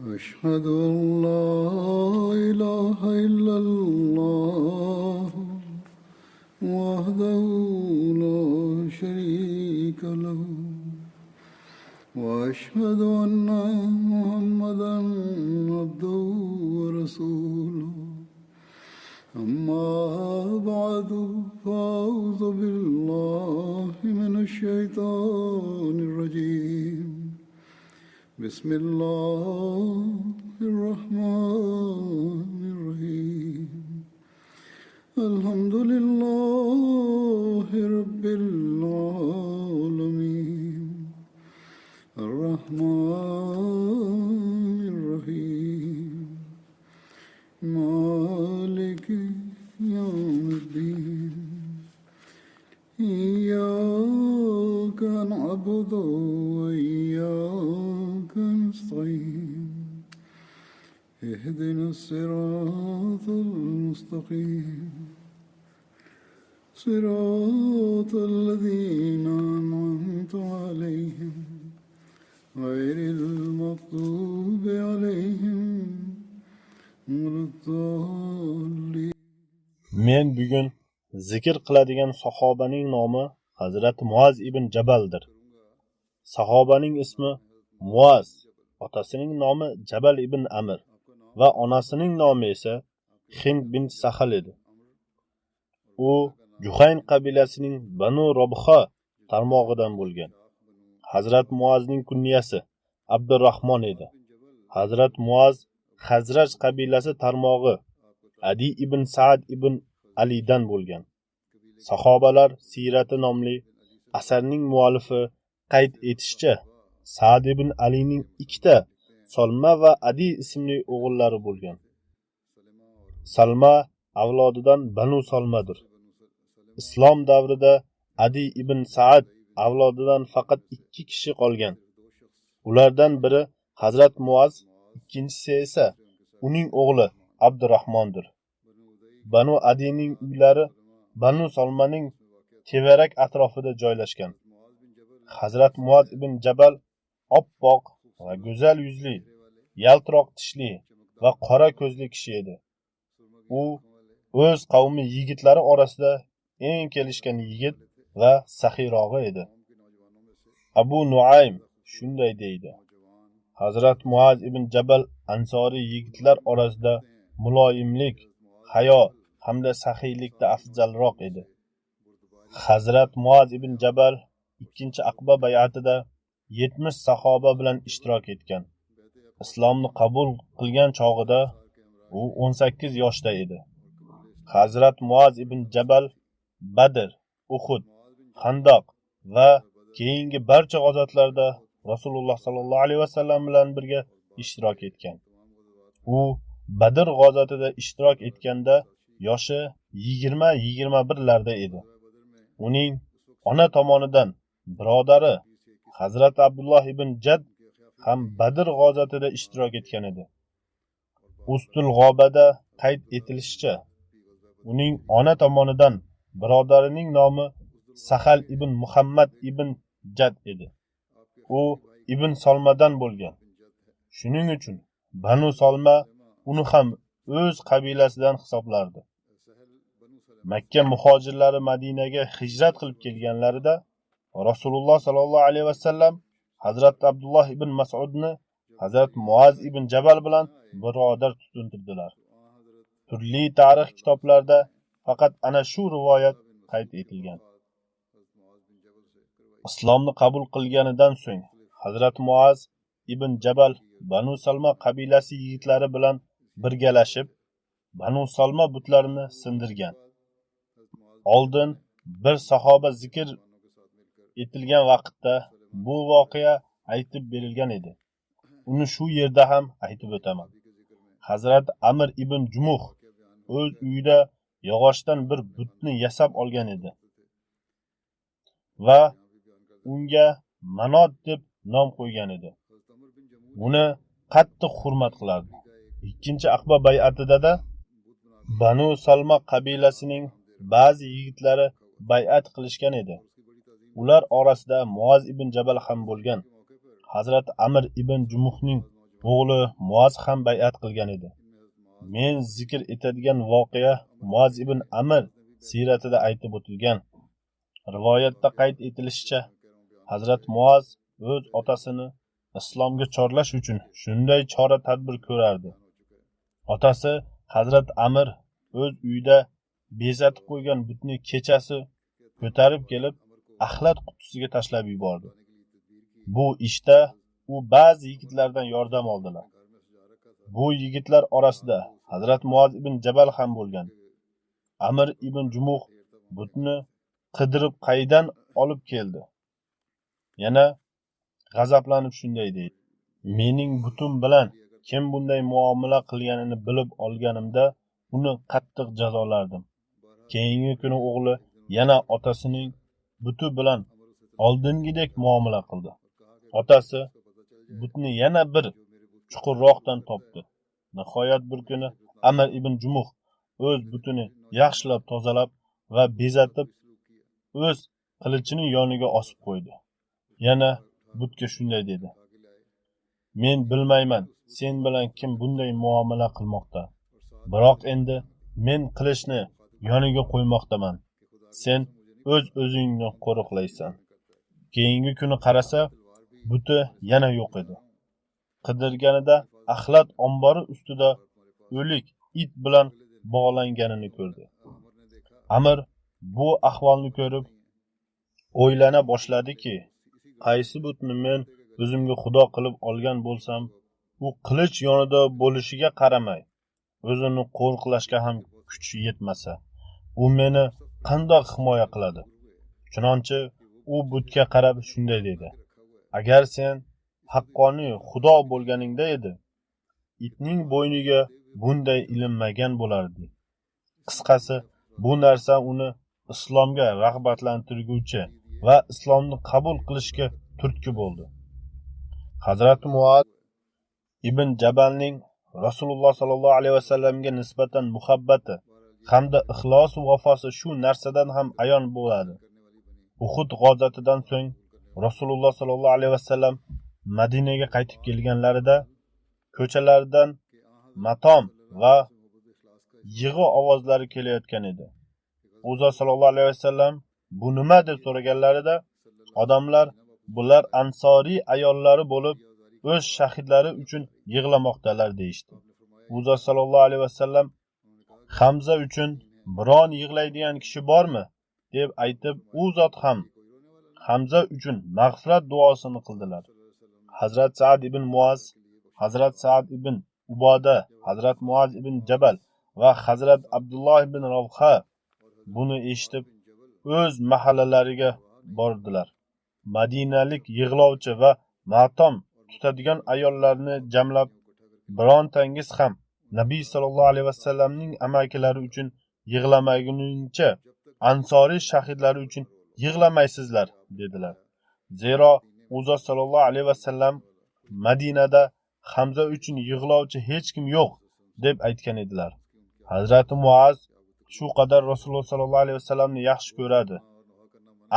أشهد أن لا إله إلا الله وحده لا شريك له وأشهد أن محمدا عبده ورسوله أما بعد فأعوذ بالله من الشيطان الرجيم بسم الله الرحمن الرحيم الحمد لله رب العالمين الرحمن الرحيم مالك يوم الدين إياك نعبد وإياك نستعين اهدنا الصراط المستقيم صراط الذين أنعمت عليهم غير المغضوب عليهم ولا الضالين. Men bugun zikr qiladigan sahobaning nomi Hazrat Muaz ibn Jabaldir. Sahobaning ismi Muaz, otasining nomi Jabal ibn Amr va onasining nomi esa Hind bint Sahal edi. U Juhayn qabilasining Banu Robha tarmog'idan bo'lgan. Hazrat Muazning kunyasi Abdurrahmon edi. Hazrat Muaz Xazraj qabilasi tarmog'i Adi ibn Sa'd ibn Alidan bo'lgan. Sahobalar sirati nomli asarning muallifi qayd etishicha, Sa'd ibn Alining ikkita Salma va Adi ismli o'g'illari bo'lgan. Salma avlodidan Banu Salmadir. Islom davrida Adi ibn Sa'd avlodidan faqat 2 kishi qolgan. Ulardan biri Hazrat Muaz, ikkinchisi esa uning o'g'li Abdurrahmondir. Banu Adining uylari Banu Salmaning tevarak atrofida joylashgan. Hazrat Muaz ibn Jabal oppoq va go'zal yuzli, yaltiroq tishli va qora ko'zli kishi edi. U o'z qavmi yigitlari orasida eng kelishgan yigit va saxiyrog'i edi. Abu Nuaym shunday deydi: Hazrat Muaz ibn Jabal ansoriy yigitlar orasida muloyimlik, hayo hamda saxiylikda afzalroq edi. Hazrat Muaz ibn Jabal ikkinchi Aqba bay'atida 70 sahoba bilan ishtirok etgan. Islomni qabul qilgan chog'ida u 18 yoshda edi. Hazrat Muaz ibn Jabal Badr, Uhud, Xandoq va keyingi barcha g'azotlarda Rasululloh sallallohu alayhi vasallam bilan birga ishtirok etgan. U Badr g'azotida ishtirok etganda yoshi 20-21 larda edi. Uning ona tomonidan birodari Hazrat Abdulloh ibn Jad ham Badr g'azotida ishtirok etgan edi. Ustul G'obada qayd etilishicha, uning ona tomonidan birodarining nomi Sahal ibn Muhammad ibn Jad edi. U ibn Salmadan bo'lgan. Shuning uchun Banu Salma uni ham o'z qabilasidan hisoblardi. Makka muhojirlari Madinaga hijrat qilib kelganlarida Rasululloh sallallohu alayhi vasallam Hazrat Abdulloh ibn Mas'udni Hazrat Muaz ibn Jabal bilan birodar tutuntirdilar. Turli tarix kitoblarida faqat ana shu rivoyat qayd etilgan. Islomni qabul qilganidan so'ng Hazrat Muaz ibn Jabal Banu Salma qabilasi yigitlari bilan birgalashib Banu Salma butlarini sindirgan. Oldin bir sahoba zikr etilgan vaqtda bu voqea aytib berilgan edi. Uni shu yerda ham aytib o'taman. Hazrat Amr ibn Jumuh o'z uyida yog'ochdan bir butni yasab olgan edi va unga Manot deb nom qo'ygan edi. Buni qattiq hurmat qilardi. Ikkinchi Aqba bay'atida Banu Salma qabilasining ba'zi yigitlari bay'at qilishgan edi. Ular orasida Muaz ibn Jabal ham bo'lgan. Hazrat Amr ibn Jumuhning o'g'li Muaz ham bay'at qilgan edi. Men zikr etadigan voqea Muaz ibn Amr siyratida aytib o'tilgan. Rivoyatda qayd etilishicha, Hazrat Muaz o'z otasini islomga chorlash uchun shunday chora-tadbir ko'rardi. Otasi Hazrat Amr o'z uyida bezatib qo'ygan butni kechasi ko'tarib kelib, axlat qutisiga tashlab yubordi. Bu ishda u ba'zi yigitlardan yordam oldilar. Bu yigitlar orasida Hazrat Muaz ibn Jabal ham bo'lgan. Amr ibn Jumuh butni qidirib qaydan olib keldi. Yana g'azablanib shunday deydi: mening butum bilan kim bunday muomala qilganini bilib olganimda uni qattiq jazolardim. Keyingi kuni o'g'li yana otasining buti bilan oldingidek muomala qildi. Otasi butni yana bir chuqurroqdan topdi. Nihoyat bir kuni Amr ibn Jumuh o'z butini yaxshilab tozalab va bezatib o'z qilichini yoniga osib qo'ydi. Yana butga shunday dedi: men bilmayman sen bilan kim bunday muomala qilmoqda. Biroq endi men qilichni yoniga qo'ymoqdaman. Sen o'zingni qo'riqlaysan. Keyingi kuni qarasa, buti yana yo'q edi. Qidirganida axlat ombori ustida o'lik it bilan bog'langanini ko'rdi. Amr bu ahvolni ko'rib o'ylana boshladiki, qaysi butni men o'zimga xudo qilib olgan bo'lsam, u qilich yonida bo'lishiga qaramay, o'zini qo'riqlashga ham kuchi yetmasa, u meni qandoq himoya qiladi? Chunonchi u butga qarab shunday dedi: agar sen haqqoniy xudo bo'lganingda edi, itning bo'yniga bunday ilinmagan bo'lardi. Qisqasi, bu narsa uni islomga rag'batlantirguvchi va islomni qabul qilishga turtki bo'ldi. Hazrat Muaz ibn Jabalning Rasululloh sallallohu alayhi vasallamga nisbatan muhabbati hamda ixlos va vafosi shu narsadan ham ayon bo'ladi. Uhud g'azotatidan so'ng Rasululloh sallallohu alayhi vasallam Madinaga qaytib kelganlarida ko'chalardan matom va yig'i ovozlari kelayotgan edi. O'zi sallallohu alayhi vasallam bu nima deb so'raganlarida odamlar bular ansoriy ayollari bo'lib o'z shahidlari uchun yig'lamoqdalar deyishdi. O'zi sallallohu alayhi vasallam Hamza uchun biron yig'laydigan kishi bormi deb aytib, u zot ham Hamza uchun mag'firat duosini qildilar. Hazrat Sa'd ibn Muaz, Hazrat Sa'd ibn Uboda, Hazrat Muaz ibn Jabal va Hazrat Abdulloh ibn Ravha buni eshitib o'z mahallalariga bordilar. Madinalik yig'lovchi va matom tutadigan ayollarni jamlab, birontangiz ham Nabiy sallallohu alayhi vasallamning amakilari uchun yig'lamaguningcha ansoriy shahidlari uchun yig'lamaysizlar dedilar. Zero O'zi sallallohu alayhi vasallam Madinada Hamza uchun yig'lovchi hech kim yo'q deb aytgan edilar. Hazrat Muaz shu qadar Rasululloh sallallohu alayhi vasallamni yaxshi ko'radi.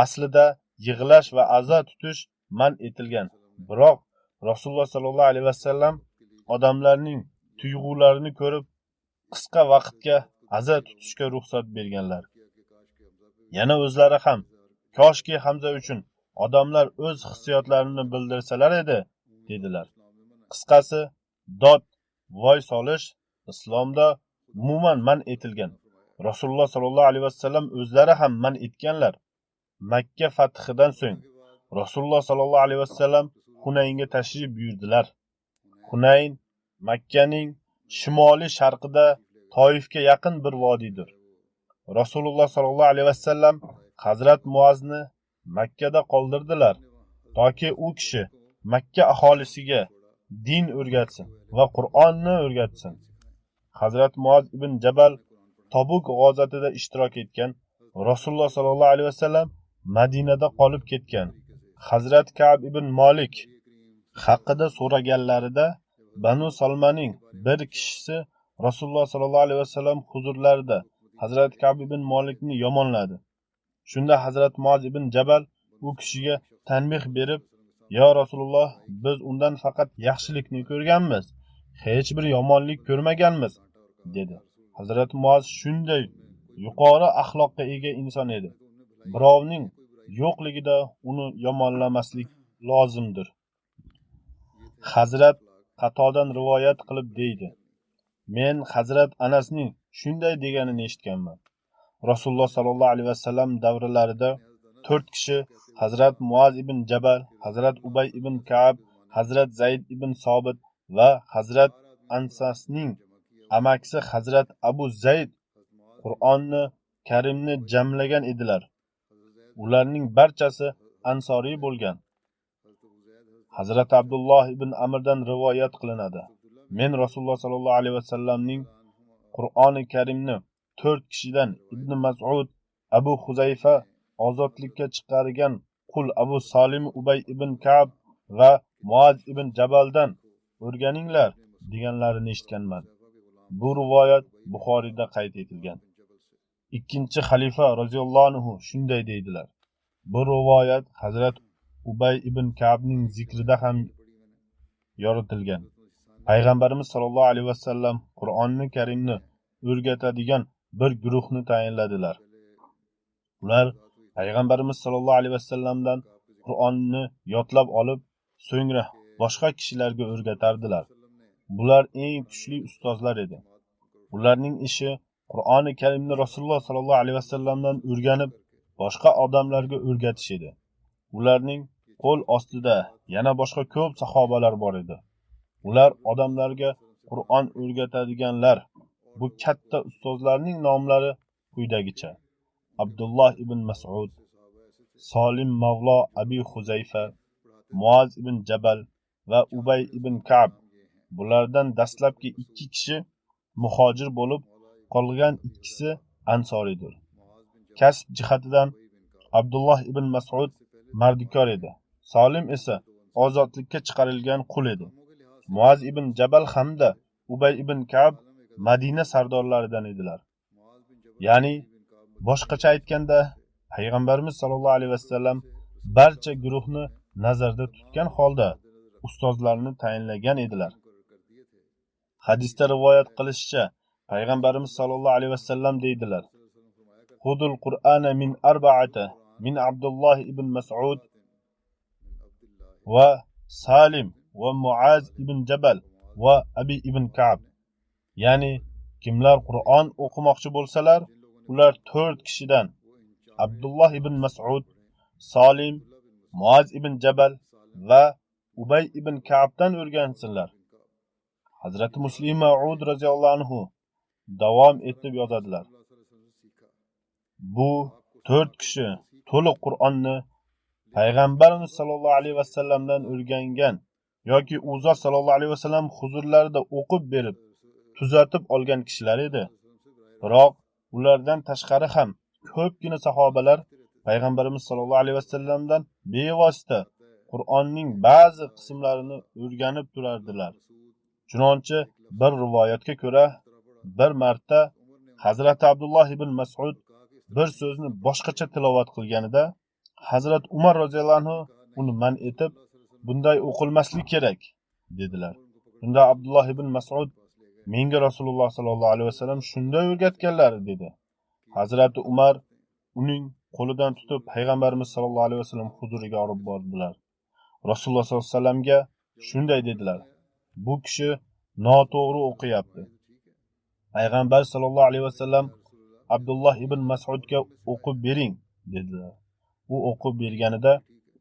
Aslida yig'lash va aza tutish man etilgan. Biroq Rasululloh sallallohu alayhi vasallam odamlarning tuyg'ularini ko'rib, qisqa vaqtga aza tutishga ruxsat berganlar. Yana o'zlari ham koshki Hamza uchun odamlar o'z hissiyotlarini bildirsalar edi, dedilar. Qisqasi, dod, voy solish islomda umuman man etilgan. Rasululloh sallallohu alayhi vasallam o'zlari ham man etganlar. Makka fathidan so'ng Rasululloh sallallohu alayhi vasallam Hunaynga tashrif buyurdilar. Hunayn Makkaning shimoliy sharqida Toifga yaqin bir vodiydir. Rasululloh sallallohu alayhi vasallam Hazrat Muazni Makkada qoldirdilar, toki u kishi Makka aholisiga din o'rgatsin va Qur'onni o'rgatsin. Hazrat Muaz ibn Jabal Tabuk g'azotida ishtirok etgan. Rasululloh sallallohu alayhi vasallam Madinada qolib ketgan. Hazrat Ka'b ibn Malik haqida so'raganlarida Banu Salmaning bir kishisi Rasululloh sallallohu alayhi vasallam huzurlarida Hazrat Ka'b ibn Malikni yomonladi. Shunda Hazrat Muaz ibn Jabal u kishiga tanbih berib, "Ya Rasululloh, biz undan faqat yaxshilikni ko'rganmiz, hech bir yomonlik ko'rmaganmiz", dedi. Hazrat Muoz shunday yuqori axloqqa ega inson edi. Birovning yo'qligida uni yomonlamaslik lozimdir. Hazrat Qatodan rivoyat qilib deydi: "Men Hazrat Anasning shunday deganini eshitganman. Rasululloh sallallohu alayhi vasallam davrlarida 4 kishi Hazrat Muoz ibn Jabal, Hazrat Ubay ibn Ka'b, Hazrat Zayd ibn Sobit va Hazrat Ansasning amakisi Hazrat Abu Zayd Qur'onni Karimni jamlagan edilar. Ularning barchasi ansoriy bo'lgan. Hazrat Abdulloh ibn Amrdan rivoyat qilinadi: Men Rasululloh sallallohu alayhi vasallamning Qur'oni Karimni 4 kishidan Ibn Mas'ud, Abu Huzayfa, ozodlikka chiqargan qul Abu Salim Ubay ibn Ka'b va Muoz ibn Jabaldan o'rganinglar deganlarini eshitganman. Bu rivoyat Buxoriyda qayd etilgan. Ikkinchi xalifa roziyallohu anhu shunday deydilar. Bu rivoyat Hazrat Ubay ibn Ka'bning zikrida ham yoritilgan. Payg'ambarimiz sollallohu alayhi vasallam Qur'onni Karimni o'rgatadigan bir guruhni tayinladilar. Ular Payg'ambarimiz sollallohu alayhi vasallamdan Qur'onni yodlab olib, so'ngra boshqa kishilarga o'rgatardilar. Bular eng kuchli ustozlar edi. Ularning ishi Qur'oni Karimni Rasululloh sollallohu alayhi vasallamdan o'rganib, boshqa odamlarga o'rgatish edi. Ularning qo'l ostida yana boshqa ko'p sahobalar bor edi. Ular odamlarga Qur'on o'rgatadiganlar. Bu katta ustozlarning nomlari quyidagicha: Abdulloh ibn Mas'ud, Solim Mavlo Abi Huzayfa, Muoz ibn Jabal va Ubay ibn Ka'b. Bulardan dastlabki 2 kishi muhojir bo'lib, qolgan ikkisi ansoridir. Kasb jihatidan Abdulloh ibn Mas'ud mardikor edi. Solim esa ozodlikka chiqarilgan qul edi. Muoz ibn Jabal hamda Ubay ibn Ka'b Madina sardorlaridan edilar. Ya'ni boshqacha aytganda, Payg'ambarimiz sollallohu alayhi vasallam barcha guruhni nazarda tutgan holda ustozlarni tayinlagan edilar. Hadisda rivoyat qilishicha, Payg'ambarimiz sollallohu alayhi vasallam deydilar: "Xudul Qur'ana min arba'ata min Abdulloh ibn Mas'ud va Salim va Muoz ibn Jabal va Abi ibn Ka'b." Ya'ni kimlar Qur'on o'qimoqchi bo'lsalar, ular 4 kishidan Abdulloh ibn Mas'ud, Salim, Muoz ibn Jabal va Ubay ibn Ka'bdan o'rgansinlar. Hazrati Muslim Ma'ud roziyallohu anhu davom etib yozadilar: Bu 4 kishi to'liq Qur'onni Payg'ambarimiz sollallohu alayhi vasallamdan o'rgangan yoki u zot sollallohu alayhi vasallam huzurlarida o'qib berib, tuzatib olgan kishilar edi. Biroq ulardan tashqari ham ko'pgina sahobalar Payg'ambarimiz sollallohu alayhi vasallamdan bevosita Qur'onning ba'zi qismlarini o'rganib turardilar. Chunonchi bir rivoyatga ko'ra, bir marta Hazrat Abdulloh ibn Mas'ud bir so'zni boshqacha tilovat qilganida Hazrat Umar roziyallohu anhu uni man etib, bunday o'qilmaslik kerak dedilar. Shunda Abdulloh ibn Mas'ud: "Menga Rasululloh sallallohu alayhi vasallam shunday o'rgatganlar", dedi. Hazrati Umar uning qo'lidan tutib Payg'ambarimiz sallallohu alayhi vasallam huzuriga olib bordilar. Rasululloh sallallohu alayhi vasallamga shunday dedilar: "Bu kishi noto'g'ri o'qiyapti." Payg'ambar sallallohu alayhi vasallam Abdulloh ibn Mas'udga o'qib bering dedilar. U o'qib berganida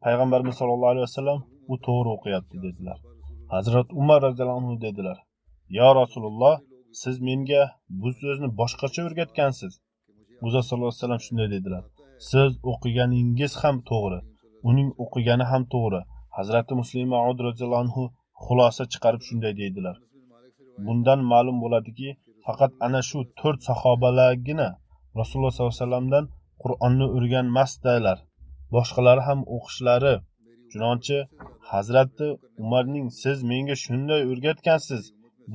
Payg'ambarimiz sallallohu alayhi vasallam u to'g'ri o'qiyapti dedilar. Hazrat Umar roziyallohu anhu dedilar: "Ya Rasululloh, siz menga bu so'zni boshqacha o'rgatgansiz." U zot sallallohu alayhi vasallam shunday dedilar: "Siz o'qiganingiz ham to'g'ri, uning o'qigani ham to'g'ri." Hazrati Muslim Ma'ud roziyallohu anhu xulosa chiqarib shunday deydilar: "Bundan ma'lum bo'ladiki, faqat ana shu 4 sahobalargina Rasululloh sollallohu alayhi vasallamdan Qur'onni o'rganmasdilar. Boshqalari ham o'qishlari. Chunonchi Hazrati Umarning siz menga shunday o'rgatgansiz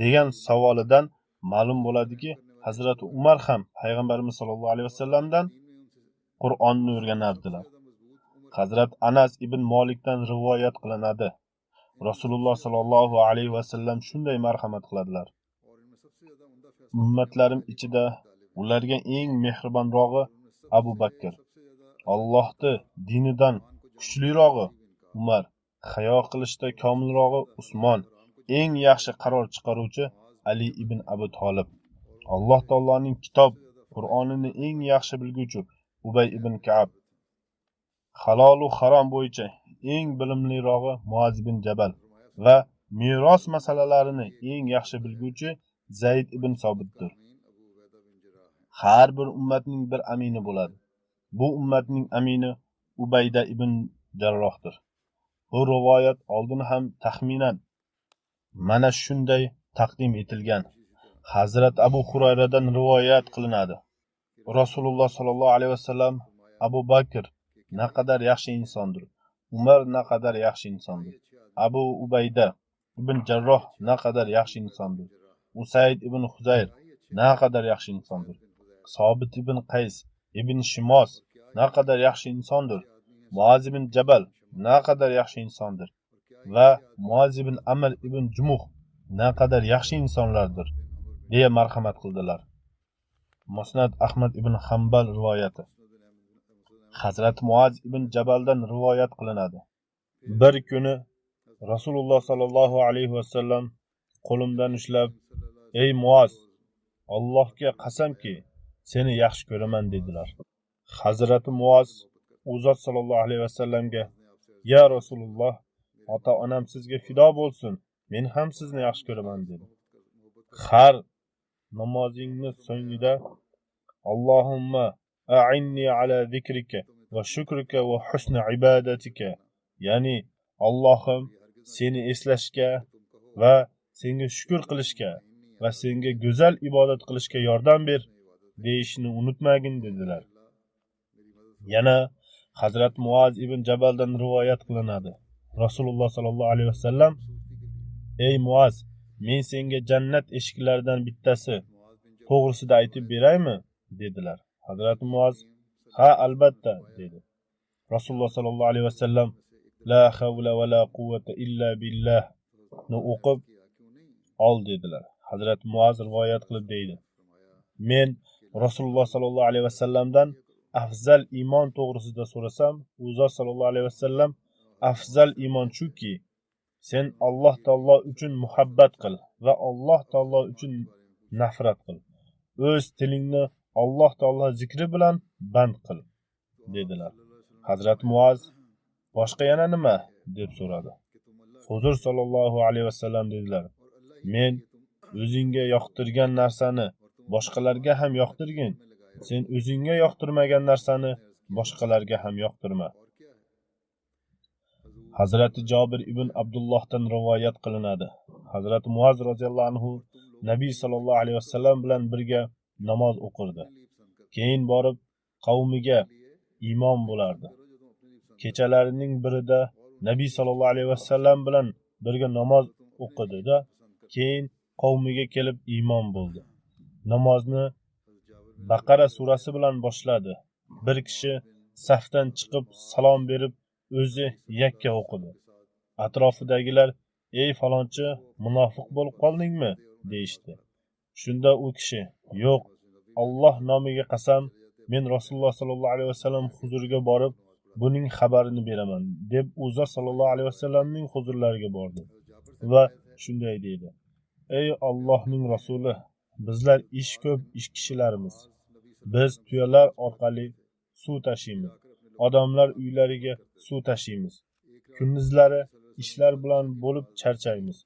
degan savolidan ma'lum bo'ladiki, Hazrati Umar ham Payg'ambarimiz sollallohu alayhi vasallamdan Qur'onni o'rganardilar." Hazrat Anas ibn Malikdan rivoyat qilinadi. Rasululloh sallallohu alayhi va sallam shunday marhamat qiladilar: ummatlarim ichida ularga eng mehribonrog'i Abu Bakr, Allohning dinidan kuchlirog'i Umar, hayo qilishda komilrog'i Usmon, eng yaxshi qaror chiqaruvchi Ali ibn Abi Tolib, Alloh taoloning kitob Qur'onini eng yaxshi bilguvchi Ubay ibn Ka'b, halol va harom bo'yicha eng bilimlirog'i Muaz ibn Jabal va meros masalalarini eng yaxshi bilguvchi Zayd ibn Sobitdir. Har bir ummatning bir amini bo'ladi. Bu ummatning amini Ubayda ibn Jarrohdir. Bu rivoyat oldin ham taxminan mana shunday taqdim etilgan. Hazrat Abu Hurayradan rivoyat qilinadi. Rasululloh sallallohu alayhi vasallam Abu Bakr naqadar yaxshi insondir. Umar naqadar yaxshi insondir. Abu Ubayda ibn Jarroh naqadar yaxshi insondir. Usayd ibn Huzayr naqadar yaxshi insondir. Sobit ibn Qays ibn Shimos naqadar yaxshi insondir. Muaz ibn Jabal naqadar yaxshi insondir. Va Muaz ibn Amr ibn Jumuh naqadar yaxshi insonlardir, deya marhamat qildilar. Musnad Ahmad ibn Hanbal rivoyati. Hazrat Muaz ibn Jabaldan rivoyat qilinadi. Bir kuni Rasululloh sallallohu alayhi va sallam qo'limdan ushlab, "Ey Muaz, Allohga qasamki, seni yaxshi ko'raman" dedilar. Hazrat Muaz u zot sallallohu alayhi va sallamga: "Ya Rasululloh, ota-onam sizga fido bo'lsin, men ham sizni yaxshi ko'raman" dedi. Har namozingni so'ngida Allohumma a'inni ala zikrika va shukrika va husni ibadatika, ya'ni Allohim seni eslashga va senga shukr qilishga va senga go'zal ibodat qilishga yordam ber deyishni unutmagin dedilar. Yana Hazrat Muaz ibn Jabaldan rivoyat qilinadi. Rasululloh sallallohu alayhi vasallam: "Ey Muaz, men senga jannat eshiklaridan bittasi to'g'risida aytib beraymi?" dedilar. Hazrat Muaz: "Ha, albatta" dedi. Rasululloh sallallohu alayhi vasallam: "La havla va la quvvata illa billah" ni o'qib ol dedilar. Hazrat Muaz rivoyat qilib deydi: "Men Rasululloh sallallohu alayhi vasallamdan afzal iymon to'g'risida so'rasam, u zot sallallohu alayhi vasallam: afzal iymon shuki, sen Alloh taolo uchun muhabbat qil va Alloh taolo uchun nafrat qil. O'z tilingni Alloh taolo zikri bilan band qil" dedilar. Hazrat Muaz: "Boshqa yana nima?" deb so'radi. Huzur sallallohu alayhi vasallam dedilar: "Men o'zingga yoqtirgan narsani boshqalarga ham yoqtirgin. Sen o'zingga yoqtirmagan narsani boshqalarga ham yoqtirma." Hazrati Jabir ibn Abdullohdan rivoyat qilinadi. Hazrat Muaz roziyallohu anhu Nabiy sallallohu alayhi vasallam bilan birga namoz o'qirdi. Keyin borib qavmiga imom bo'lardi. Kechalarining birida Nabiy sallallohu alayhi vasallam bilan birga namoz o'qidi-da, keyin qavmiga kelib imom bo'ldi. Namozni Baqara surasi bilan boshladi. Bir kishi safdan chiqib salom berib o'zi yakka o'qidi. Atrofidagilar: "Ey falonchi, munofiq bo'lib qoldingmi?" deyishdi. Shunda u kishi: "Yo'q, Alloh nomiga qasam, men Rasululloh sallallohu alayhi vasallam huzuriga borib buning xabarini beraman" deb u zot sallallohu alayhi vasallamning huzurlariga bordi va shunday dedi: "Ey Allohning rasuli, bizlar ish ko'p kishilarimiz. Biz tuyalar orqali suv tashiymiz, odamlar uylariga suv tashiymiz. Kunduzlari ishlar bilan bo'lib charchaymiz.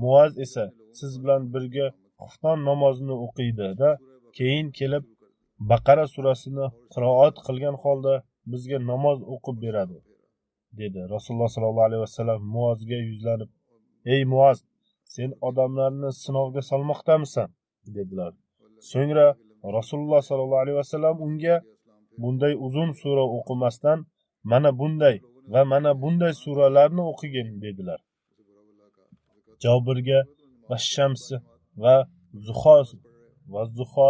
Muaz esa siz bilan birga xufton namozini o'qiydi-da, keyin kelib Baqara surasini qiroat qilgan holda bizga namoz o'qib beradi" dedi. Rasululloh sallallohu alayhi vasallam Muazga yuzlanib: "Ey Muaz, sen odamlarni sinovga solmoqdamisan?" dedilar. So'ngra Rasululloh sallallohu alayhi vasallam unga: "Bunday uzun sura o'qimasdan mana bunday va mana bunday suralarni o'qigin" dedilar. Jabirga va shamsi va zuho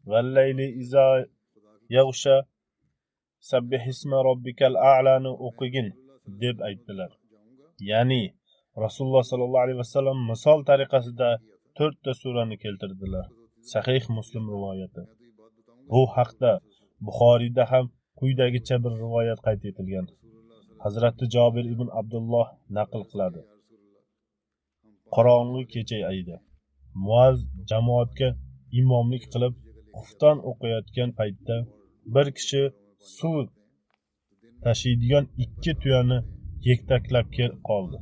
va layli iza yaghsha, Sabbihisma robbikal a'lani o'qigin deb aytdilar. Ya'ni Rasululloh sallallohu alayhi vasallam misol tariqasida 4 ta surani keltirdilar. Sahih Muslim rivoyati. Bu haqda Buxoriyda ham quyidagicha bir rivoyat qayd etilgan. Hazrati Jabir ibn Abdulloh naql qiladi. Qorong'u kecha edi. Muaz jamoatga imomlik qilib, xufton o'qiyotgan paytda bir kishi suv tashiydigan 2 tuyani yektaklab qoldi.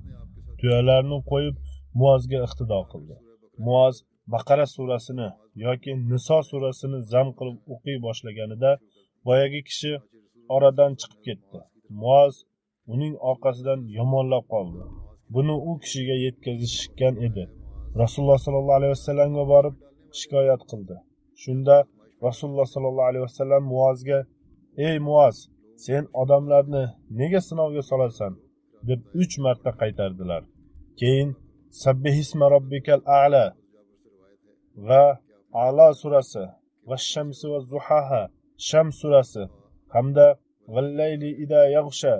Tuyalarni qo'yib Muazga iqtido qildi. Muaz Baqara surasini yoki Niso surasini zam qilib o'qiy boshlaganida boyagi kishi oradan chiqib ketdi. Muaz uning orqasidan yomonlab qoldi. Buni u kishiga yetkazishgan edi. Rasululloh sallallohu alayhi vasallamga borib shikoyat qildi. Shunda Rasululloh sallallohu alayhi vasallam Muazga: "Ey Muaz, sen odamlarni nega sinovga solasan?" deb 3 marta qaytardilar. Keyin Sabbihisma robbikal a'la va A'la surasi va Shamsi va Zuhaha Shams surasi hamda Vallayli ida yaghsha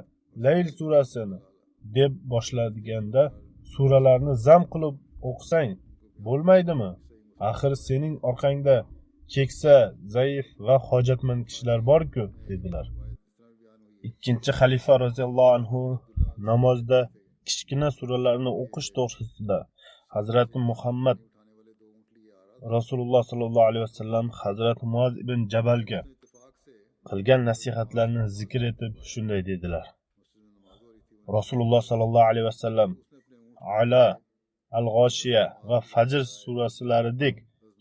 Layl surasini deb boshladiganda suralarni zam qilib o'qisang bo'lmaydimi? Axir sening orqangda keksa, zaif va hojatmand kishilar bor-ku, dedilar. Ikkinchi xalifa roziyallohu anhu namozda kichkina suralarni o'qish to'g'risida Hazrati Muhammad Rasululloh sallallohu alayhi vasallam Hazrati Muaz ibn Jabalga qilgan nasihatlarni zikr etib shunday dedilar. Rasululloh sallallohu alayhi vasallam Ala, Al-G'oshiya va Fajr surasilaridek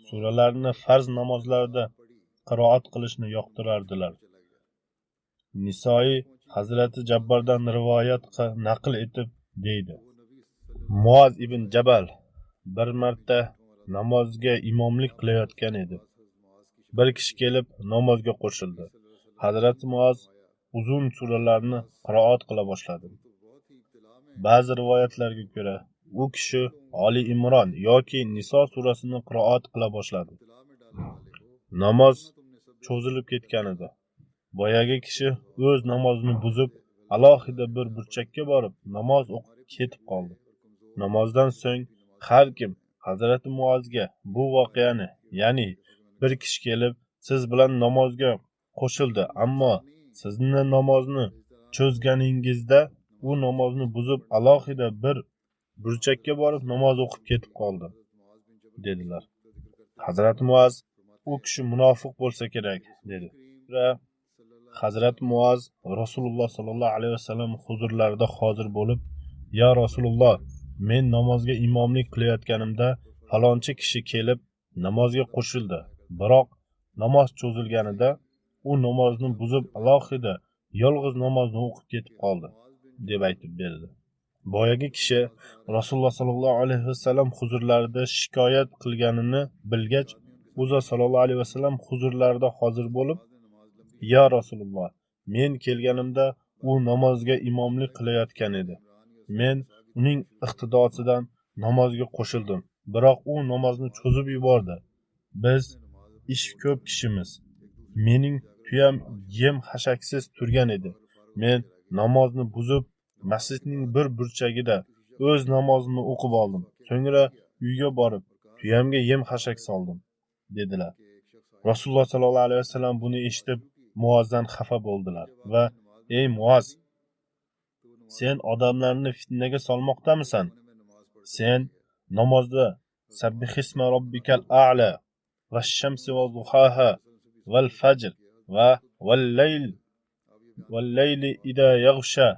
suralarni farz namozlarda qiroat qilishni yoqtirardilar. Nisoiy Hazrati Jabbardan rivoyat naql etib deydi. Muaz ibn Jabal bir marta namozga imomlik qilayotgan edi. Bir kishi kelib namozga qo'shildi. Hazrati Muaz uzun suralarni qiroat qila boshladi. Ba'zi rivoyatlarga ko'ra, u kishi Ali Imron yoki Niso surasini qiroat qila boshladi. Namoz cho'zilib ketgan edi. Boyagi kishi o'z namozini buzib, alohida bir burchakka borib, namoz o'qib ketib qoldi. Namozdan so'ng har kim Hazrati Muazga bu voqeani, ya'ni bir kishi kelib siz bilan namozga qo'shildi, ammo sizni namozni cho'zganingizda u namozni buzib alohida bir burchakka borib namoz o'qib ketib qoldi, dedilar. Hazrati Muaz u kishi munofiq bo'lsa kerak, dedi. Va Hazrati Muaz Rasululloh sallallohu alayhi vasallam huzurlarida hozir bo'lib, "Ya Rasululloh, men namozga imomlik qilayotganimda falonchi kishi kelib namozga qo'shildi. Biroq namoz cho'zilganida u namozni buzib alohida yolg'iz namozni o'qib ketib qoldi", deb aytib berdi. Boyagi kishi Rasululloh sallallohu alayhi vasallam huzurlarida shikoyat qilganini bilgach, o'zi sallallohu alayhi vasallam huzurlarida hozir bo'lib, "Ya Rasululloh, men kelganimda u namozga imomlik qilayotgan edi. Men uning iqtidosidan namozga qo'shildim. Biroq u namozni cho'zib yubordi. Biz ish ko'p kishimiz. Mening tuyam yem hashaksiz turgan edi. Men namozni buzib, masjidning bir burchagida o'z namozimni o'qib oldim. So'ngra uyga borib, tuyamga yem hashak soldim", dedilar. Rasululloh sallallohu alayhi vasallam buni eshitib Muazdan xafa bo'ldilar va "Ey Muaz, sen odamlarni fitnaga solmoqdamisan? Sen namozda Sabbihisma robbikal a'la va Shamsi va Zuhaha val Fajr va Vallayli ida yaghsha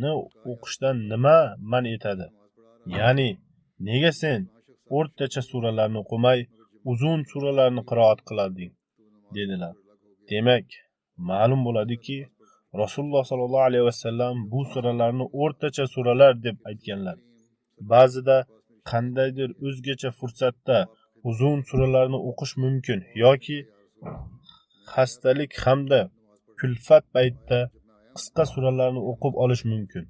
ni o'qishdan nima man etadi? Ya'ni nega sen o'rtacha suralarni o'qimay, uzun suralarni qiroat qilarding?" dedilar. Demak, ma'lum bo'ladiki, Rasululloh sallallohu alayhi vasallam bu suralarni o'rtacha suralar deb aytganlar. Ba'zida qandaydir o'zgacha fursatda uzun suralarni o'qish mumkin yoki xastalik hamda kulfat paytida qisqa suralarni o'qib olish mumkin.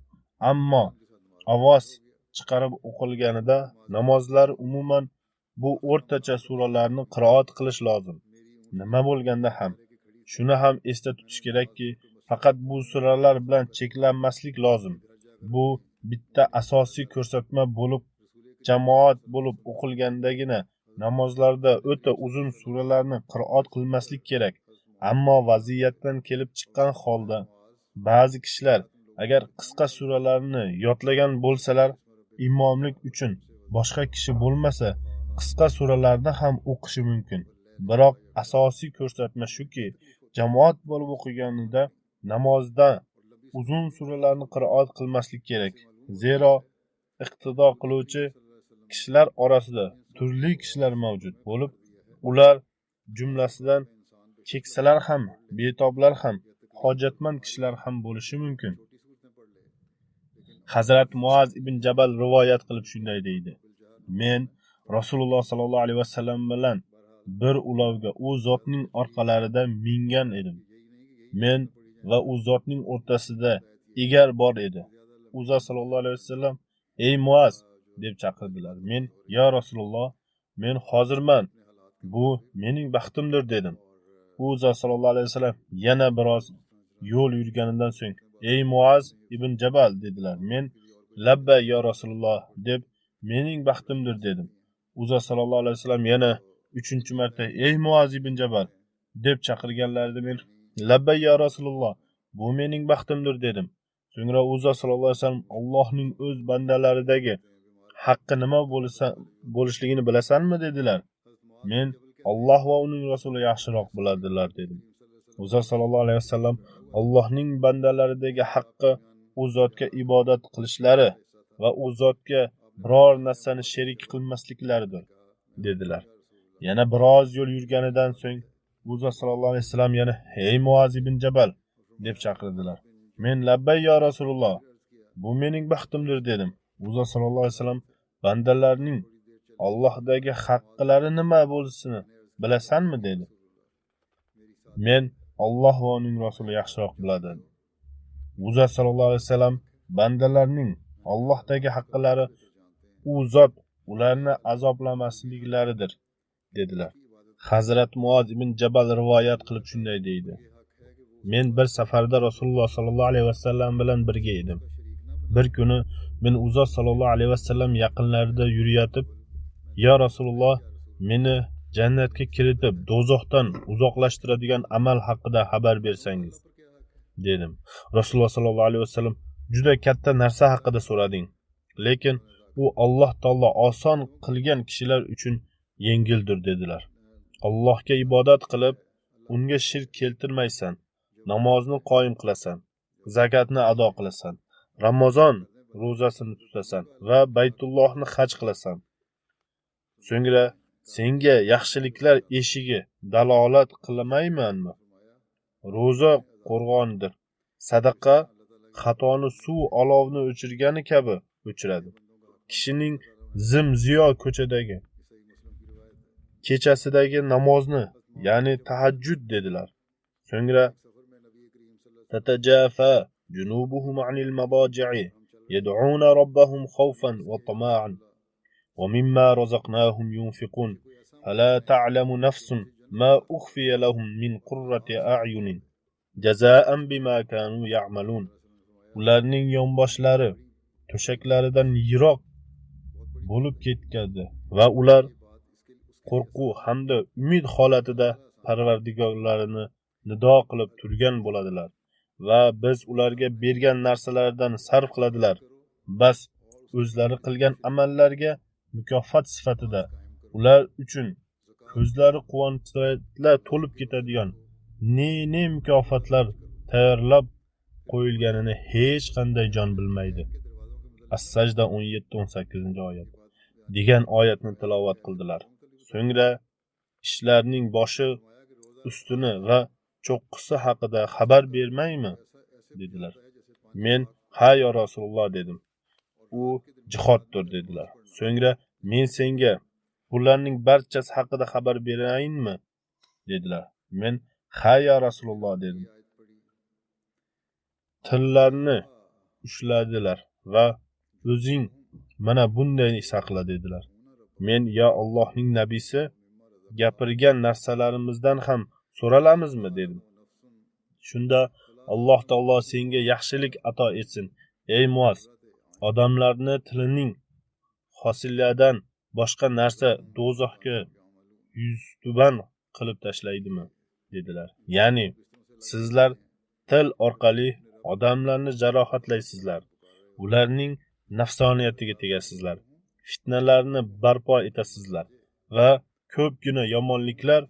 Ammo ovoz chiqarib o'qilganida namozlar umuman bu o'rtacha suralarni qiroat qilish lozim. Nima bo'lganda ham shuni ham esda tutish kerakki, Faqat bu suralar bilan cheklanmaslik lozim. Bu bitta asosiy ko'rsatma bo'lib, jamoat bo'lib o'qilgandagina namozlarda o'ta uzun suralarni qiroat qilmaslik kerak. Ammo vaziyatdan kelib chiqqan holda ba'zi kishilar agar qisqa suralarni yodlagan bo'lsalar, imomlik uchun boshqa kishi bo'lmasa, qisqa suralarni ham o'qishi mumkin. Biroq asosiy ko'rsatma shuki, jamoat bo'lib o'qiganida namozda uzun suralarni qiroat qilmaslik kerak. Zero iqtido qiluvchi kishilar orasida turli kishilar mavjud bo'lib, ular jumlasidan keksalar ham, betoblar ham, hojatmand kishilar ham bo'lishi mumkin. Hazrat Muaz ibn Jabal rivoyat qilib shunday deydi: Men Rasululloh sallallohu alayhi vasallam bilan bir ulovga u zotning orqalarida mingan edim. Men va u zotning o'rtasida egar bor edi. U zot sallallohu alayhi vasallam: "Ey Muaz!" deb chaqirdilar. Men: "Ya Rasululloh, men hozirman. Bu mening baxtimdir" dedim. U zot sallallohu alayhi vasallam yana biroz yo'l yurganidan so'ng: "Ey Muaz ibn Jabal" dedilar. Men: "Labbay ya Rasululloh" deb mening baxtimdir dedim. U zot sallallohu alayhi vasallam yana 3-marta "Ey Muaz ibn Jabal" deb chaqirganlarida men: "Labbay ya Rasululloh, bu mening baxtimdir" dedim. So'ngra u zot sallallohu alayhi vasallam: "Allohning o'z bandalaridagi haqqi nima bo'lishligini bilasanmi?" dedilar. Men: "Alloh va uning rasuli yaxshiroq biladilar" dedim. U zot sallallohu alayhi vasallam: "Allohning bandalaridagi haqqi u zotga ibodat qilishlari va u zotga biror narsani sherik qilmasliklaridir" dedilar. Yana biroz yo'l yurganidan so'ng u zot sallallohu alayhi vasallam yana: "Ey Muaz ibn Jabal" deb chaqirdilar. Men: "Labbay ya Rasululloh, bu mening baxtimdir" dedim. U zot sallallohu alayhi vasallam: "Bandalarning Allohdagi haqqilari nima bo'lishini bilasanmi?" dedi. Men: "Alloh va uning rasuli yaxshiroq biladi." U zot sallallohu alayhi vasallam: "Bandalarning Allohdagi haqqilari u zot ularni azoblamasliklaridir" dedilar. Hazrat Muaz ibn Jabal rivoyat qilib shunday deydi: Men bir safarda Rasululloh sallallohu alayhi vasallam bilan birga edim. Bir kuni men u zot sallallohu alayhi vasallam yaqinlarida yurayotib: "Ya Rasululloh, meni jannatga kiritib, do'zaxdan uzoqlashtiradigan amal haqida xabar bersangiz" dedim. Rasululloh sallallohu alayhi vasallam: "Juda katta narsa haqida so'rading, lekin u Alloh taolo oson qilgan kishilar uchun yengildir" dedilar. Allohga ibodat qilib, unga shirk keltirmaysan, namozni qoyim qilasan, zakatni ado qilasan, Ramazon ro'zasini tutasan va Baytullohni haj qilasan. So'ngra senga yaxshiliklar eshigi dalolat qilmaymanmi? Ro'za qo'rg'onidir. Sadaqa xatoni suv olovni o'chirgani kabi o'chiradi. Kishining zim-ziyo ko'chadagi kechasidagi namozni, ya'ni tahajjud dedilar. So'ngra tatajafa junubuhum anil mabaji'i yad'una rabbahum khawfan wa tama'an wa mimma razaqnahum yunfiqun fala ta'lamu nafsun ma ukhfiya lahum min qurrati a'yunin jazaa'an bima kanu ya'malun. Ularning yonboshlari to'shaklaridan yiroq bo'lib ketgandi va ular qo'rquv hamda umid holatida Parvardigorlarini nido qilib turgan bo'ladilar va biz ularga bergan narsalardan sarf qiladilar. Bas o'zlari qilgan amallarga mukofot sifatida ular uchun ko'zlari quvonchlar to'lib ketadigan ne mukofotlar tayyorlab qo'yilganini hech qanday jon bilmaydi. As-Sajda 17-18-oyat degan oyatni tilovat qildilar. So'ngra ishlarning boshi, ustuni va cho'qqisi haqida xabar bermaymi? dedilar. Men: "Ha ya Rasululloh" dedim. U jihoddir dedilar. So'ngra men senga bularning barchasi haqida xabar berayinmi? dedilar. Men: "Ha ya Rasululloh" dedim. Tillarni ushladilar va o'zing mana bunday saqla dedilar. Men: "Ya Allohning nabiysi, gapirgan narsalarimizdan ham so'ralamizmi?" dedim. Shunda Alloh taolo senga yaxshilik ato etsin. Ey Muaz, odamlarni tilining hosilidan boshqa narsa do'zaxga yuztuban qilib tashlaydimi? Dedilar. Ya'ni sizlar til orqali odamlarni jarohatlaysizlar, ularning nafsoniyatiga tegasizlar, fitnalarni barpo etasizlar va ko'pgina yomonliklar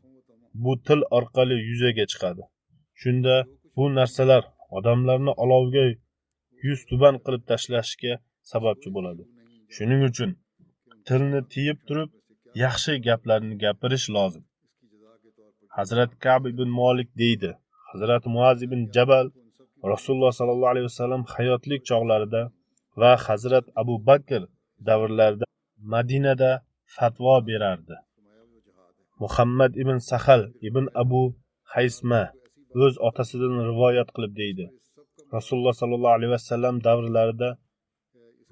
bu til orqali yuzaga chiqadi. Shunda bu narsalar odamlarni olovga yuztuban qilib tashlashga sababchi bo'ladi. Shuning uchun tilni tiyib turib yaxshi gaplarni gapirish lozim. Hazrat Ka'b ibn Malik deydi, Hazrat Muaz ibn Jabal Rasululloh sallallohu alayhi vasallam hayotlik chog'larida va Hazrat Abu Bakr davrlarida Madinada fatvo berardi. Muhammad ibn Sahal ibn Abu Haysma o'z otasidan rivoyat qilib deydi, Rasululloh sallallohu alayhi vasallam davrlarida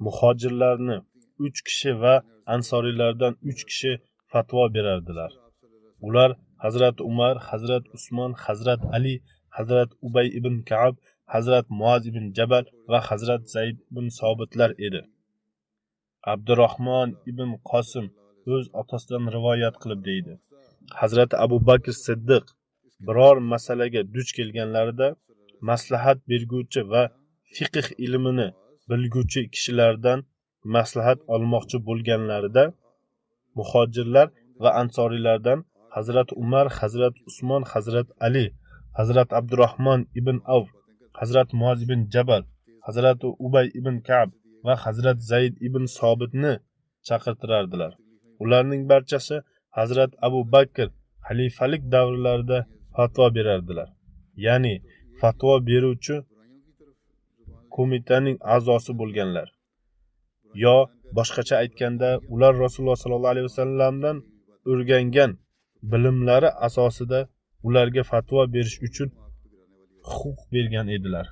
muhojirlarni 3 kishi va ansoriylardan 3 kishi fatvo berardilar. Ular Hazrat Umar, Hazrat Usmon, Hazrat Ali, Hazrat Ubay ibn Ka'b, Hazrat Muaz ibn Jabal va Hazrat Zayd ibn Sobitlar edi. Abdurrahmon ibn Qosim o'z otasidan rivoyat qilib deydi, Hazrat Abu Bakr Siddiq biror masalaga duch kelganlarida maslahat berguvchi va fiqh ilmini bilguvchi kishilardan maslahat olmoqchi bo'lganlarida muhojirlar va ansoriylardan Hazrat Umar, Hazrat Usmon, Hazrat Ali, Hazrat Abdurrahmon ibn Avf, Hazrat Muaz ibn Jabal, Hazrat Ubay ibn Ka'b va Hazrat Zayd ibn Sobitni chaqirtirardilar. Ularning barchasi Hazrat Abu Bakr xalifalik davrlarida fatvo berardilar. Ya'ni fatvo beruvchi qo'mitaning a'zosi bo'lganlar. Yo boshqacha aytganda, ular Rasululloh sallallohu alayhi vasallamdan o'rgangan bilimlari asosida ularga fatvo berish uchun huquq bergan edilar.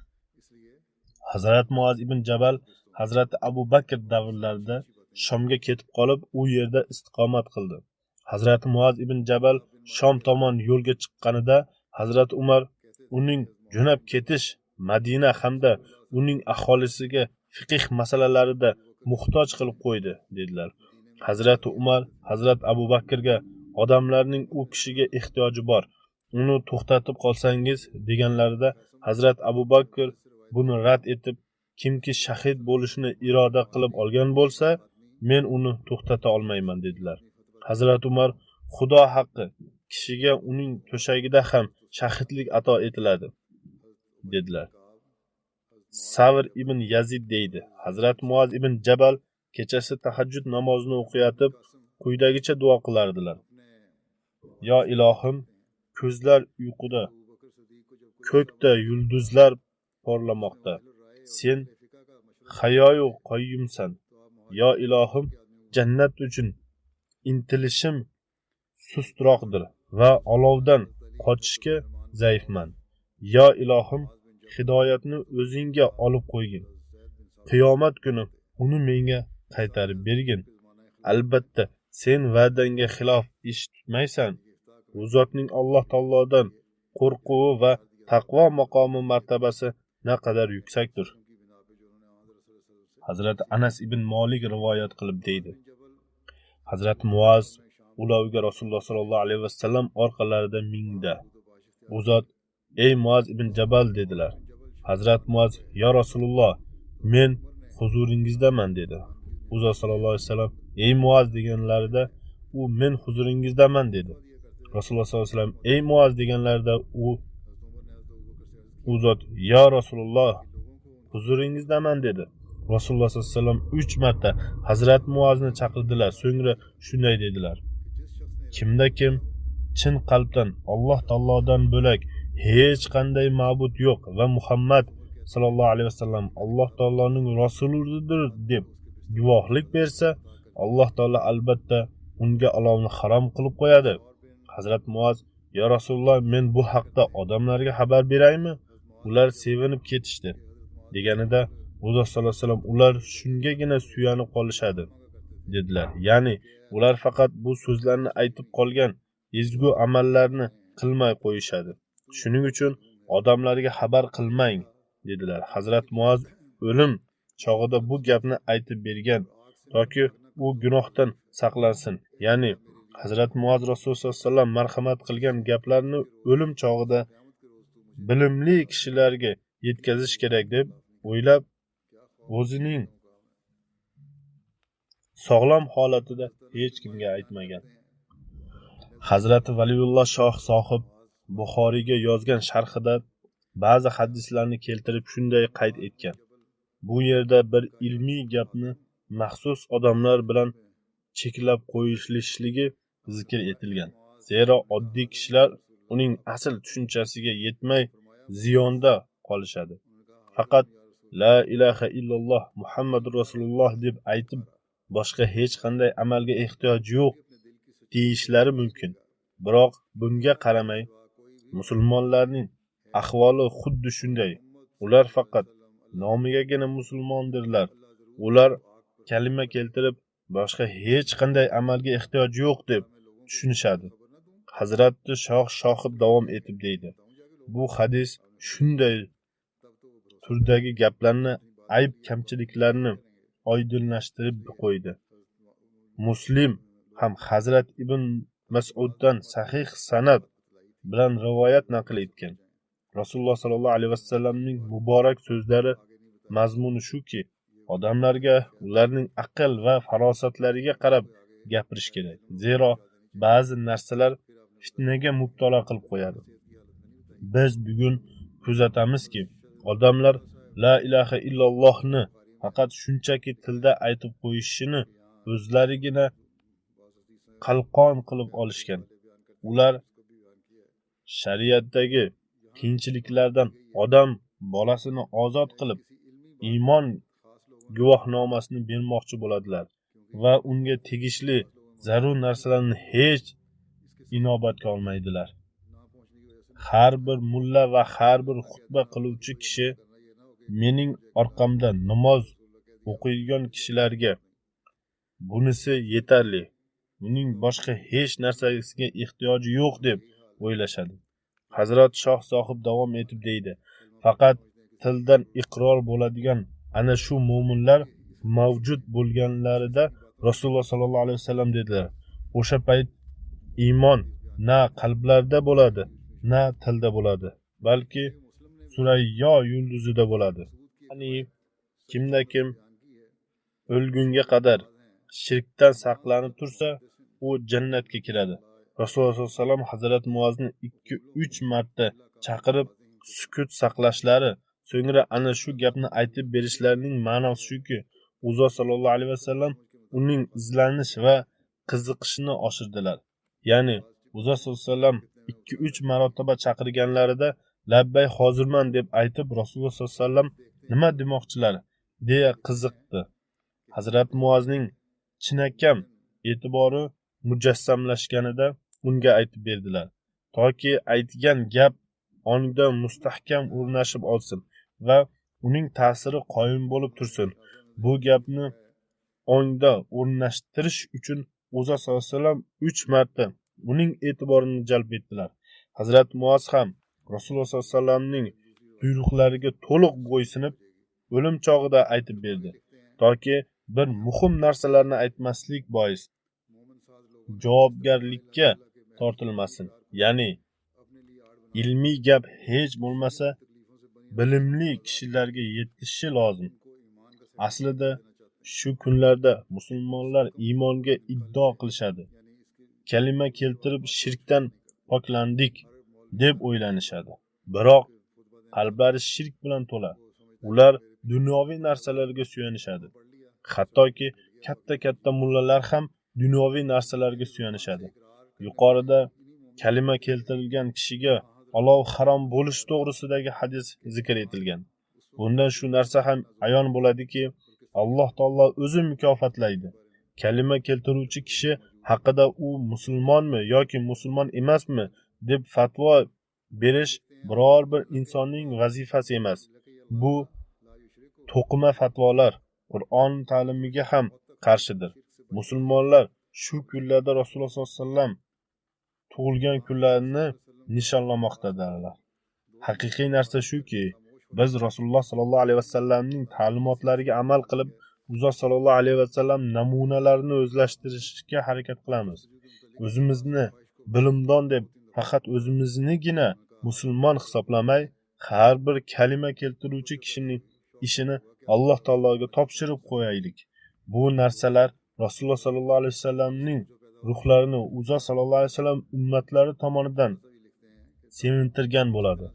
Hazrat Muaz ibn Jabal Hazrat Abu Bakr davrlarida Shomga ketib qolib, u yerda istiqomat qildi. Hazrat Muaz ibn Jabal Shom tomon yo'lga chiqqanida Hazrat Umar uning jo'nab ketish Madina hamda uning aholisiga fiqh masalalarida muhtoj qilib qo'ydi, dedilar. Hazrat Umar Hazrat Abu Bakrga odamlarning u kishiga ehtiyoji bor, uni to'xtatib qolsangiz deganlarida Hazrat Abu Bakr buni rad etib, kimki shahid bo'lishni iroda qilib olgan bo'lsa, men uni to'xtata olmayman, dedilar. Hazrat Umar, Xudo haqqi, kishiga uning to'shagida ham shahidlik ato etiladi, dedilar. Savr ibn Yazid deydi, Hazrat Muaz ibn Jabal kechasi tahajjud namozini o'qiyotib, quyidagicha duo qilardilar. Yo ilohim, ko'zlar uyquda, ko'kda yulduzlar porlamoqda. Sen hayoyu qoyyumsan. Yo ilohim, jannat uchun intilishim sustroqdir va olovdan qochishga zaifman. Yo ilohim, hidoyatni o'zingga olib qo'ygin. Qiyomat kuni uni menga qaytarib bergin. Albatta, sen va'dangga xilof ish tutmaysan. U zotning Alloh taolodan qo'rquvi va taqvo maqomi martabasi naqadar yuksakdir. Hazrat Anas ibn Malik rivoyat qilib deydi, Hazrat Muaz ularga Rasululloh sallallohu alayhi vasallam orqalarida mingda. U zot, ey Muaz ibn Jabal, dedilar. Hazrat Muaz, ya Rasululloh, men huzuringizdaman, dedi. U zot sallallohu alayhi vasallam, ey Muaz deganlarida, u men huzuringizdaman, dedi. Rasululloh sallallohu alayhi vasallam, ey Muaz deganlarida, u zot, ya Rasululloh, huzuringizdaman, dedi. Rasululloh sallallohu alayhi vasallam 3 marta Hazrat Muazni chaqirdilar. So'ngra shunday dedilar: kimda kim chin qalbdan Alloh taolodan bo'lak hech qanday ma'bud yo'q va Muhammad sallallohu alayhi vasallam Alloh taoloning rasulidir deb guvohlik bersa, Alloh taolo albatta unga olovni harom qilib qo'yadi. Hazrat Muaz, ya Rasululloh, men bu haqda odamlarga xabar beraymi? Ular sevinib ketishdi. Deganida Rasululloh sallallohu alayhi vasallam, ular shungagina suyanib qolishadi, dedilar. Ya'ni ular faqat bu so'zlarni aytib qolgan, ezgu amallarni qilmay qo'yishadi. Shuning uchun odamlarga xabar qilmang dedilar. Hazrat Muoz o'lim chog'ida bu gapni aytib bergan toki u gunohdan saqlansin. Ya'ni Hazrat Muoz Rasululloh sollallohu alayhi vasallam marhamat qilgan gaplarni o'lim chog'ida bilimli kishilarga yetkazish kerak deb o'ylab o'zining sog'lom holatida hech kimga aytmagan. Hazrati Valiyulloh Shoh sohib Buxoriyga yozgan sharhida ba'zi hadislarni keltirib shunday qayd etgan. Bu yerda bir ilmiy gapni maxsus odamlar bilan cheklab qo'yilishligi zikr etilgan. Zero oddiy kishilar uning asl tushunchasiga yetmay ziyonda qolishadi. Faqat la ilaha illalloh Muhammadur Rasululloh deb aytib boshqa hech qanday amalga ehtiyoj yo'q deyishlari mumkin. Biroq bunga qaramay musulmonlarning ahvoli xuddi shunday. Ular faqat nomigagina musulmondirlar. Ular kalima keltirib boshqa hech qanday amalga ehtiyoj yo'q deb tushunishadi. Hazrati Shoh Shohib davom etib deydi. Bu hadis shunday turdagi gaplarni, ayb kamchiliklarni oydinlashtirib qo'ydi. Muslim ham Hazrat ibn Mas'uddan sahih sanad bilan rivoyat naql etgan. Rasululloh sallallohu alayhi vasallamning muborak so'zlari mazmuni shuki, odamlarga ularning aql va farosatlariga qarab gapirish kerak. Zero ba'zi narsalar fitnaga mubtalo qilib qo'yadi. Biz bugun kuzatamizki, odamlar la ilaha illallohni faqat shunchaki tilda aytib qo'yishini o'zlarigina qalqon qilib olishgan. Ular shariatdagi qiyinchiliklardan odam bolasini ozod qilib, iymon guvohnomasini bermoqchi bo'ladilar va unga tegishli zarur narsalarni hech inobatga olmaydilar. Har bir mulla va har bir xutba qiluvchi kishi mening orqamda namoz o'qiydigan kishilarga bunisi yetarli, uning boshqa hech narsasiga ehtiyoji yo'q deb o'ylashadi. Hazrat Shoh sohib davom etib deydi. Faqat tildan iqror bo'ladigan ana shu mo'minlar mavjud bo'lganlarida Rasululloh sallallohu alayhi vasallam dedilar. O'sha payt iymon na qalblarda bo'ladi, na tilda bo'ladi, balki Surayyo yulduzida bo'ladi. Ya'ni kimda kim o'lgunga qadar shirkdan saqlanib tursa, u jannatga kiradi. Rasululloh sollallohu alayhi vasallam Hazrat Muozni 2-3 marta chaqirib sukut saqlashlari, so'ngra ana shu gapni aytib berishlarining ma'nosi shuki, Uzor sallallohu alayhi vasallam uning izlanish va qiziqishini oshirdilar. Ya'ni Uzor sallallohu alayhi vasallam 2-3 marotaba chaqirganlarida labbay hozirman deb aytib Rasululloh sallallohu alayhi vasallam nima demoqchilar deya qiziqdi. Hazrat Muozning chinakam e'tibori mujassamlashganida unga aytib berdilar, toki aytgan gap ongda mustahkam o'rnashib olsin va uning ta'siri qoyim bo'lib tursin. Bu gapni ongda o'rnashtirish uchun O'za sollallohu alayhi vasallam 3 marta uning e'tiborini jalb etdilar. Hazrat Muoz ham Rasululloh sollallohu alayhi vasallamning buyruqlariga to'liq bo'ysunib, o'lim chog'ida aytib berdi, toki bir muhim narsalarni aytmaslik bois javobgarlikka tortilmasin. Ya'ni ilmiy gap hech bo'lmasa bilimli kishilarga yetishi lozim. Aslida shu kunlarda musulmonlar iymonga iddao qilishadi. Kalima keltirib shirkdan poklandik deb o'ylanishadi. Biroq qalblari shirk bilan to'la. Ular dunyoviy narsalarga suyanishadi. Hattoki katta mullalar ham dunyoviy narsalarga suyanishadi. Yuqorida kalima keltirilgan kishiga olov harom bo'lish to'g'risidagi hadis zikr etilgan. Bundan shu narsa ham ayon bo'ladiki, Alloh taolo o'zi mukofotlaydi. Kalima keltiruvchi kishi haqida u musulmonmi yoki musulmon emasmi deb fatvo berish biror bir insonning vazifasi emas. Bu to'qima fatvolar Qur'on ta'limiga ham qarshidir. Musulmonlar shu kunlarda Rasululloh sollallohu alayhi vasallam tug'ilgan kunlarini nishonlamoqdadirlar. Haqiqiy narsa shuki, biz Rasululloh sallallohu alayhi vasallamning ta'limotlariga amal qilib, Uzot sallallohu alayhi vasallam namunalarini o'zlashtirishga harakat qilamiz. O'zimizni bilimdon deb faqat o'zimiznigina musulmon hisoblamay, har bir kalima keltiruvchi kishining ishini Alloh taologa topshirib qo'yaylik. Bu narsalar Rasululloh sallallohu alayhi vasallamning ruhlarini Uzot sallallohu alayhi vasallam ummatlari tomonidan sevintirgan bo'ladi.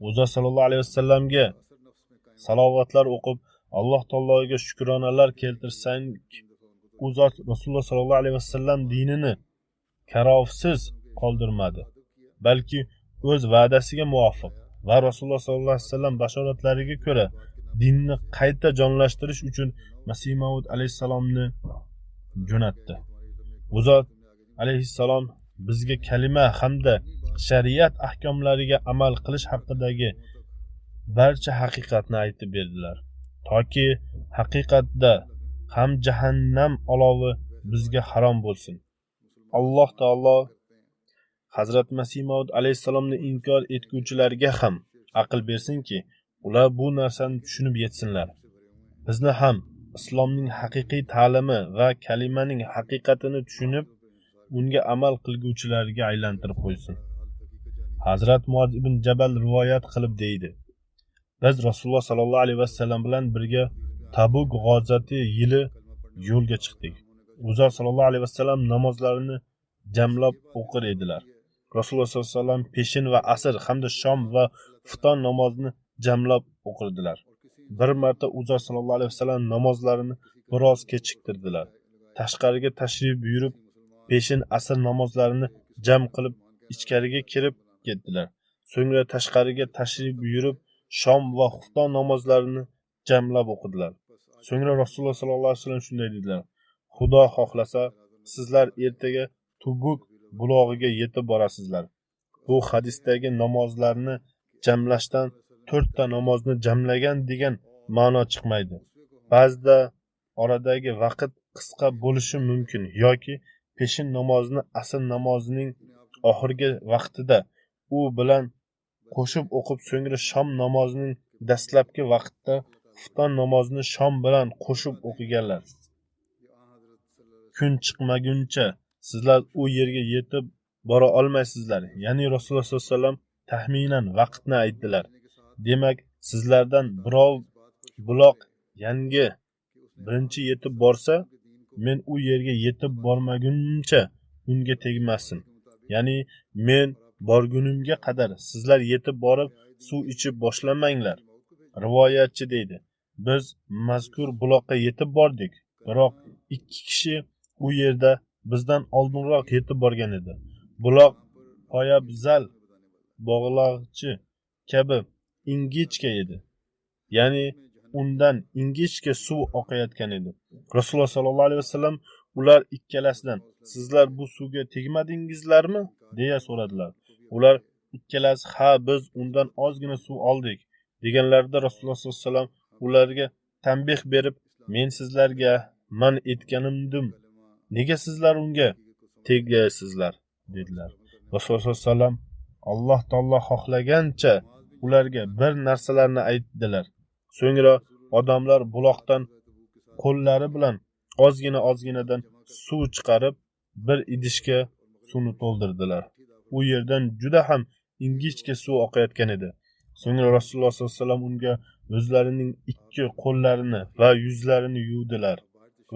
Uzot sallallohu alayhi vasallamga salovatlar o'qib, Alloh taologa shukronalar keltirsang, u zot Rasululloh sallallohu alayhi vasallam dinini karovsiz qoldirmadi, balki o'z va'dasiga muvofiq va Rasululloh sallallohu alayhi vasallam bashoratlariga ko'ra dinni qayta jonlashtirish uchun Masih Maud alayhisalomni jo'natdi. U zot alayhissalom bizga kalima hamda shariat ahkomlariga amal qilish haqidagi barcha haqiqatni aytib berdilar, toki haqiqatda ham jahannam olovi bizga harom bo'lsin. Alloh taolo Hazrat Masih Maud alayhissalomni inkor etguvchilarga ham aql bersinki, ular bu narsani tushunib yetsinlar. Bizni ham islomning haqiqiy ta'limi va kalimaning haqiqatini tushunib, unga amal qilguvchilarga aylantirib qo'ysin. Hazrat Muaz ibn Jabal rivoyat qilib deydi: biz Rasululloh sallallohu alayhi vasallam bilan birga Tabuk g'azoti yili yo'lga chiqdik. Uzot sallallohu alayhi vasallam namozlarini jamlab o'qir edilar. Rasululloh sallallohu alayhi vasallam peshin va asr hamda shom va xufton namozini jamlab o'qirdilar. Bir marta Uzot sallallohu alayhi vasallam namozlarini biroz kechiktirdilar. Tashqariga tashrif buyurib, peshin asr namozlarini jam qilib ichkariga kirib ketdilar. So'ngra tashqariga tashrif buyurib, shom va xufton namozlarini jamlab o'qidilar. So'ngra Rasululloh sallallohu alayhi vasallam shunday dedilar: Xudo xohlasa, sizlar ertaga Tubuk bulog'iga yetib borasizlar. Bu hadisdagi namozlarni jamlashdan 4 ta namozni jamlagan degan ma'no chiqmaydi. Ba'zida oradagi vaqt qisqa bo'lishi mumkin yoki peshin namozini asr namozining oxirgi vaqtida u bilan qo'shib o'qib, so'ngra shom namozining dastlabki vaqtida xufton namozini shom bilan qo'shib o'qiganlar. Kun chiqmaguncha sizlar u yerga yetib bora olmaysizlar. Ya'ni Rasululloh sollallohu alayhi vasallam taxminan vaqtni aytdilar. Demak, sizlardan birov buloq yangi birinchi yetib borsa, men u yerga yetib bormaguncha unga tegmasin. Ya'ni men borgunimga qadar sizlar yetib borib suv ichib boshlamanglar. Rivoyatchi deydi: biz mazkur buloqqa yetib bordik, biroq 2 kishi u yerda bizdan oldinroq yetib borgan edi. Buloq poyabzal bog'lag'chi kabi ingichka edi. Ya'ni undan ingichka suv oqayotgan edi. Rasululloh sallallohu alayhi vasallam ular ikkalasidan: sizlar bu suvga tegmadingizlarmi? deya so'radilar. Ular ikkalasi: ha, biz undan ozgina suv oldik deganlarida Rasululloh sallallohu alayhi vasallam ularga tanbeh berib, men sizlarga man etganimdim, nega sizlar unga tegasizlar dedilar. Rasululloh sallallohu alayhi vasallam Alloh taolo xohlagancha ularga bir narsalarni aytdilar. So'ngra odamlar buloqdan qo'llari bilan ozginadan suv chiqarib, bir idishga suvni to'ldirdilar. U yerdan juda ham ingichka suv oqayotgan edi. So'ngra Rasululloh sollallohu alayhi vasallam unga o'zlarining 2 qo'llarini va yuzlarini yuvdilar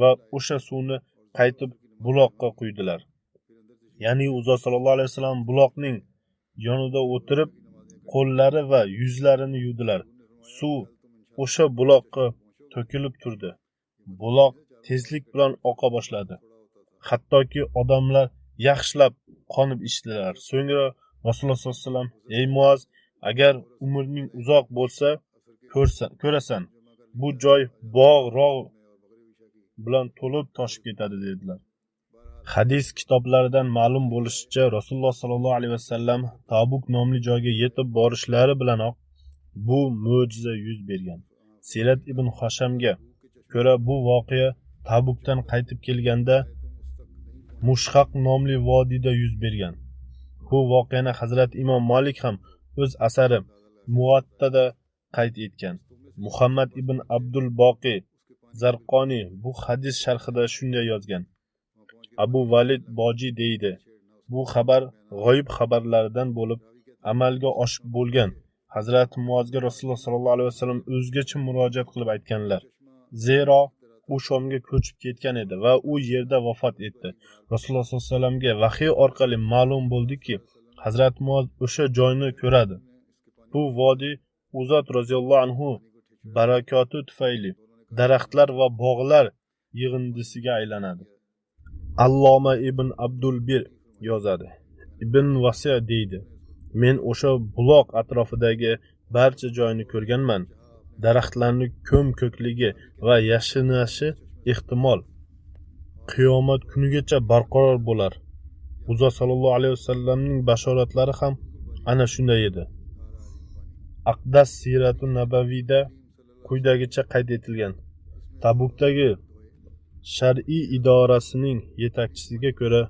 va o'sha suvni qaytib buloqqa quydilar. Ya'ni Uzot sallallohu alayhi vasallam buloqning yonida o'tirib, qo'llari va yuzlarini yuvdilar. Suv o'sha buloqqa to'kilib turdi. Buloq tezlik bilan oqa boshladi. Hattoki odamlar yaxshilab qonib ichdilar. So'ngra Rasululloh sollallohu alayhi vasallam: ey Muaz, agar umring uzoq bo'lsa, ko'rasan, bu joy bog'-rog' bilan to'lib toshib ketadi dedilar. Hadis kitoblaridan ma'lum bo'lishicha, Rasululloh sallallohu alayhi vasallam Tabuk nomli joyga yetib borishlari bilanoq bu mo'jiza yuz bergan. Sirat ibn Hoshamga ko'ra, bu voqea Tabukdan qaytib kelganda Mushhaq nomli vodiyda yuz bergan. Bu voqeani Hazrat Imom Malik ham o'z asari Muvattada qayd etgan. Muhammad ibn Abdul Boqiy Zarqoniy bu hadis sharhida shunday yozgan. Abu Valid Boji deydi. Bu xabar g'oyib xabarlardan bo'lib, amalga oshib bo'lgan. Hazrat Muozga Rasululloh sallallohu alayhi vasallam o'zgacha murojaat qilib aytganlar. Zero u Shomga ko'chib ketgan edi va u yerda vafot etdi. Rasululloh sallallohu alayhi vasallamga vahiy orqali ma'lum bo'ldiki, Hazrat Muoz o'sha joyni ko'radi. Bu vodiy Uzot roziyallohu anhu barakoti tufayli daraxtlar va bog'lar yig'indisiga aylanadi. Alloma ibn Abdul Bir yozadi. Ibn Vasiy deydi. Men o'sha buloq atrofidagi barcha joyni ko'rganman. Daraxtlarning ko'm-ko'kligi va yashinashi ehtimol qiyomat kunigacha barqaror bo'lar. Uzot sallallohu alayhi vasallamning bashoratlari ham ana shunday edi. Aqdas Siratun Nabaviyda quyidagicha qayd etilgan. Tabukdagi shar'iy idorasining yetakchisiga ko'ra,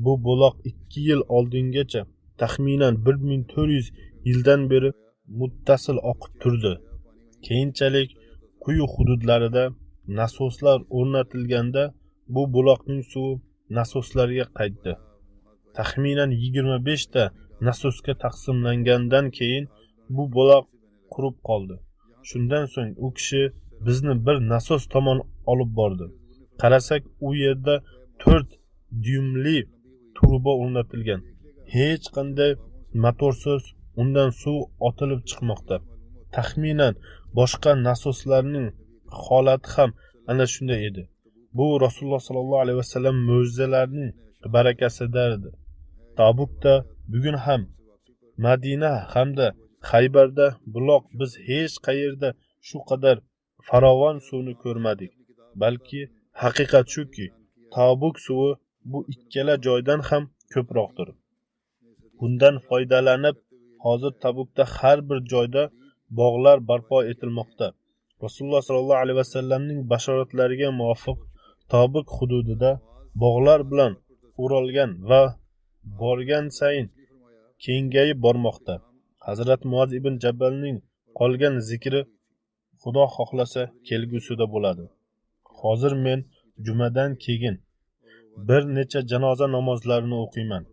bu buloq 2 yil oldingacha taxminan 1400 yildan beri muttasil oqib turdi. Keyinchalik quyi hududlarida nasoslar o'rnatilganda bu buloqning suvi nasoslarga qaytdi. Taxminan 25 ta nasosga taqsimlangandan keyin bu buloq qurib qoldi. Shundan so'ng u kishi bizni bir nasos tomon olib bordi. Qarasak, u yerda 4 dyumli turba o'rnatilgan. Hech qanday motorsiz undan suv otilib chiqmoqda. Taxminan boshqa nasoslarning holati ham ana shunday edi. Bu Rasululloh sallallohu alayhi vasallam mo'jizalarining barakasidir. Tabukda bugun ham Madina hamda Xaybarda buloq biz hech qayerda shu qadar farovon suvni ko'rmadik. Balki haqiqat shuki, Tabuk suvi bu ikkala joydan ham ko'proqdir. Bundan foydalanib, hozir Tabukda har bir joyda bog'lar barpo etilmoqda. Rasululloh sallallohu alayhi vasallamning bashoratlariga muvofiq Tabuk hududida bog'lar bilan o'ralgan va borgan sayin kengayib bormoqda. Hazrat Muoz ibn Jabalning qolgan zikri Xudo xohlasa kelgusida bo'ladi. Hozir men jumadan keyin bir necha janoza namozlarini o'qiyman.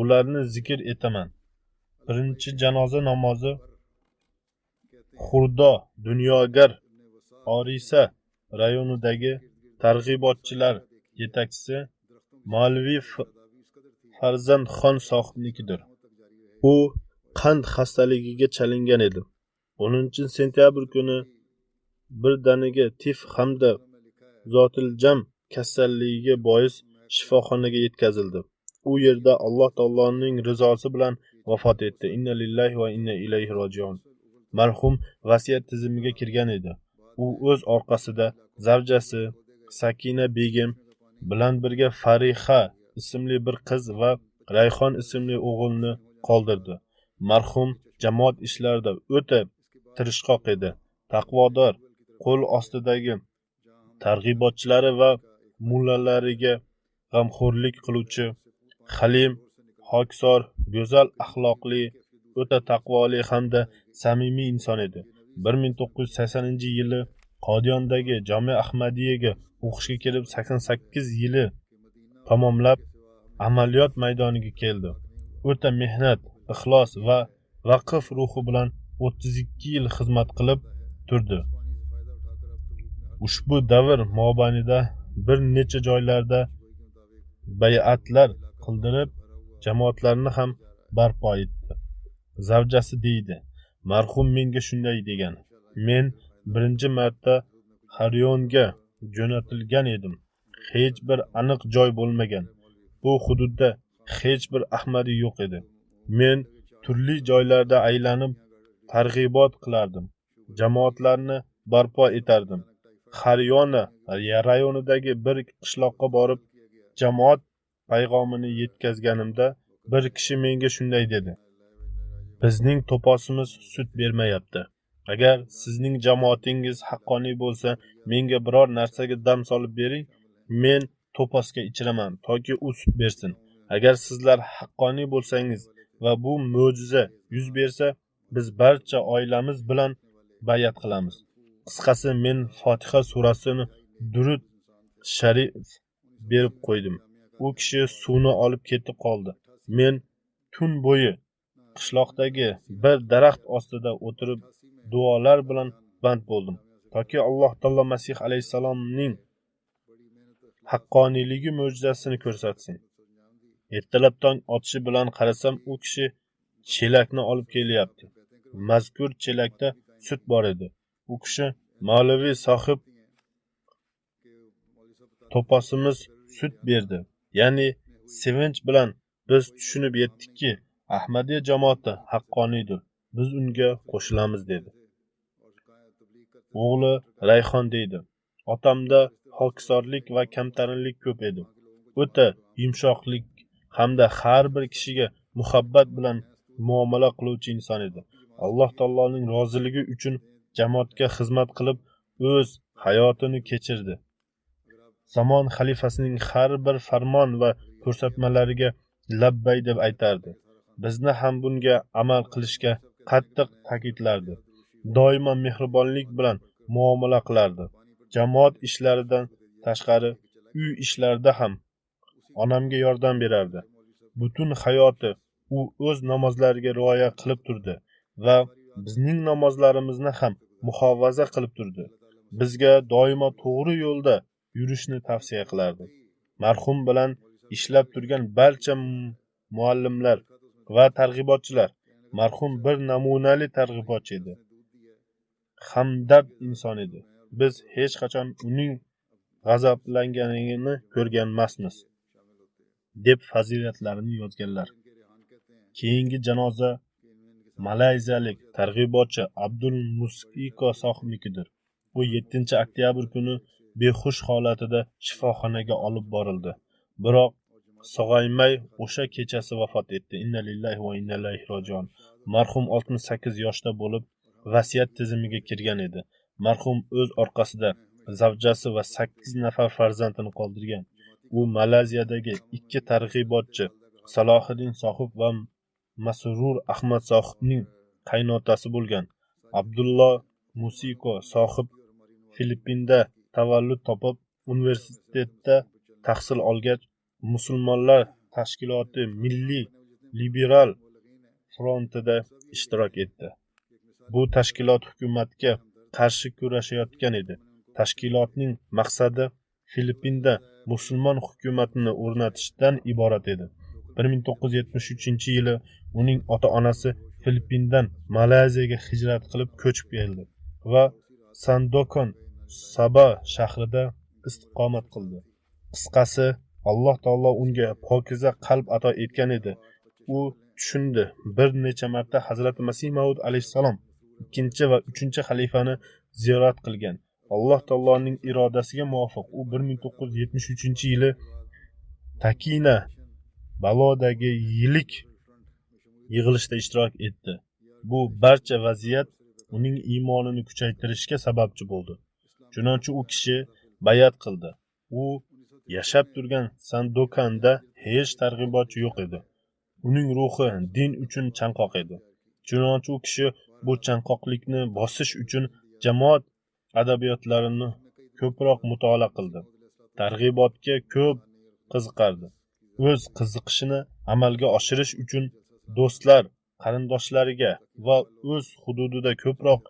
Ularni zikr etaman. Birinchi janoza namozi Xurdo Dunyogar Orisa rayonidagi targ'ibotchilar yetakchisi Malvi Farzand Xon sohibnikidir. U qand xastaligiga chalingan edi. 10-sentyabr kuni birdaniga tif hamda zotiljam kasalligiga bois shifoxonaga yetkazildi. U yerda Alloh taoloning rizosi bilan vafot etdi. Inna lillahi va inna ilayhi rojiun. Marhum vasiyat tizimiga kirgan edi. U o'z orqasida zavjasi Sakina begim bilan birga Fariha ismli bir qiz va Rayhon ismli o'g'ilni qoldirdi. Marhum jamoat ishlarida o'ta tirishqoq edi. Taqvodor, qo'l ostidagi targ'ibotchilari va mullalariga g'amxo'rlik qiluvchi, halim, hokisor, go'zal axloqli, o'ta taqvoli hamda samimiy inson edi. 1980-yili Qodiyondagi Jami Ahmadiyaga o'qishga kelib 88 yili tamomlab amaliyot maydoniga keldi. O'ta mehnat, ixlos va vaqf ruhi bilan 32 yil xizmat qilib turdi. Ushbu davr mobaynida bir necha joylarda bay'atlar qildirib, jamoatlarni ham barpo etdi. Zavjasi deydi, marhum menga shunday degan. Men birinchi marta Xaryonga jo'natilgan edim. Hech bir aniq joy bo'lmagan. Bu hududda hech bir ahmadi yo'q edi. Men turli joylarda aylanib targ'ibot qilardim. Jamoatlarni barpo etardim. Xaryona rayonidagi bir qishloqqa borib jamoat payg'omini yetkazganimda bir kishi menga shunday dedi. Bizning to'posimiz sut bermayapti. Agar sizning jamoatingiz haqqoniy bo'lsa, menga biror narsaga dam solib bering, men to'posga ichiraman toki u sut bersin. Agar sizlar haqqoniy bo'lsangiz va bu mo'jiza yuz bersa, biz barcha oilamiz bilan bayat qilamiz. Qisqasi, men Fotiha surasini durud sharif berib qo'ydim. U kishi suvni olib ketib qoldi. Men tun bo'yi qishloqdagi bir daraxt ostida o'tirib duolar bilan band bo'ldim, toki Alloh taolo Masih alayhisalomning haqqoniyligi mo'jizasini ko'rsatsin. Ertalab tong otishi bilan qarasam, u kishi chelakni olib kelyapti. Mazkur chelakda sut bor edi. U kishi Mavlaviy sohib to'posimiz sut berdi. Ya'ni sevinch bilan biz tushunib yetdikki, Ahmadiya jamoati haqqoniydir. Biz unga qo'shilamiz dedi. O'g'li Rayhon deydi. Otamda hokisorlik va kamtarinlik ko'p edi. O'ta yumshoqlik hamda har bir kishiga muhabbat bilan muomala qiluvchi inson edi. Alloh taoloning roziligi uchun jamoatga xizmat qilib o'z hayotini kechirdi. Zamon xalifasining har bir farmon va ko'rsatmalariga labbay deb aytardi. Bizni ham bunga amal qilishga qattiq ta'kidlardi. Doimo mehribonlik bilan muomala qilardi. Jamoat ishlaridan tashqari uy ishlarida ham onamga yordam berardi. Butun hayoti u o'z namozlariga rioya qilib turdi va bizning namozlarimizni ham muhofaza qilib turdi. Bizga doimo to'g'ri yo'lda yurishni tavsiya qilardi. Marhum bilan ishlab turgan barcha muallimlar va targ'ibotchilar, marhum bir namunali targ'ibotchi edi. Hamdard inson edi. Biz hech qachon uning g'azablanganini ko'rgan emasmiz, deb fazilatlarini yozganlar. Keyingi janoza malayziyalik targ'ibotchi Abdul Musiko sohibnikidir. U 7 oktyabr kuni behush holatida shifoxonaga olib borildi. Biroq sog'aymay o'sha kechasi vafot etdi. Inna lillahi va inna ilayhi rojiun. Marhum 68 yoshda bo'lib, vasiyat tizimiga kirgan edi. Marhum o'z orqasida zavjasi va 8 nafar farzandini qoldirgan. U Malayziyadagi 2 targ'ibotchi Salohiddin sohib va Masrur Ahmad sohibning qaynotasi bo'lgan. Abdulloh Musiko sohib Filippinda tavallud topib, universitetda tahsil olgach, musulmonlar tashkiloti Milliy liberal frontida ishtirok etdi. Bu tashkilot hukumatga qarshi kurashayotgan edi. Tashkilotning maqsadi Filippinda musulmon hukumatini o'rnatishdan iborat edi. 1973-yili uning ota-onasi Filippindan Malayziyaga hijrat qilib ko'chib keldi va Sandokan, Sabah shahrida istiqomat qildi. Qisqasi, Alloh taolo unga pokiza qalb ato etgan edi. U tushundi. Bir necha marta Hazrat Masih Maud alayhisalom 2 va 3 xalifani ziyorat qilgan. Alloh taoloning irodasiga muvofiq u 1973-yili Takina Balodagi yillik yig'ilishda ishtirok etdi. Bu barcha vaziyat uning iymonini kuchaytirishga sababchi bo'ldi. Chunonchi u kishi bayat qildi. U yashab turgan Sandokanda hech targ'ibotchi yo'q edi. Uning ruhi din uchun chanqoq edi. Chunonchi u kishi bu chanqoqlikni bosish uchun jamoat adabiyotlarini ko'proq mutolaa qildi. Targ'ibotga ko'p qiziqardi. O'z qiziqishini amalga oshirish uchun do'stlar, qarindoshlariga va o'z hududida ko'proq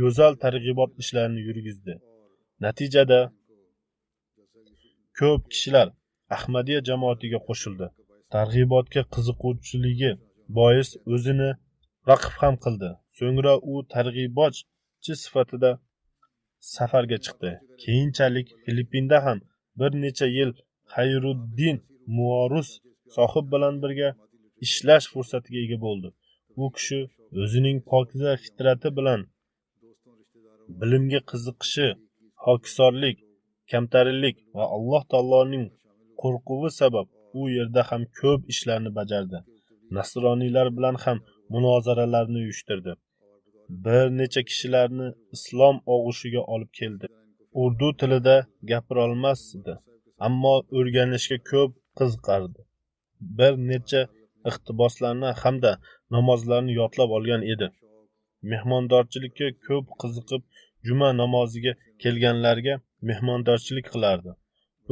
go'zal targ'ibot ishlarini yurgizdi. Natijada ko'p kishilar Ahmadiya jamoatiga qo'shildi. Targ'ibotga qiziquvchiligi bois o'zini vaqf ham qildi. So'ngra u targ'ibotchi sifatida safarga chiqdi. Keyinchalik Filippinda ham bir necha yil Xayruddin Muarus sohib bilan birga ishlash fursatiga ega bo'ldi. U kishi o'zining pokiza fitrati bilan bilimga qiziqishi, hokisorlik, kamtarinlik va Alloh taoloning qo'rquvi sabab u yerda ham ko'p ishlarni bajardi. Nasroniylar bilan ham munozaralarni uyushtirdi. Bir necha kishilarni islom og'ushiga olib keldi. Urdu tilida gapira olmasdi, ammo o'rganishga ko'p qiziqardi. Bir necha iqtiboslarni hamda namozlarni yodlab olgan edi. mehmondorchilikka ko'p qiziqib, juma namoziga kelganlarga mehmondorchilik qilardi.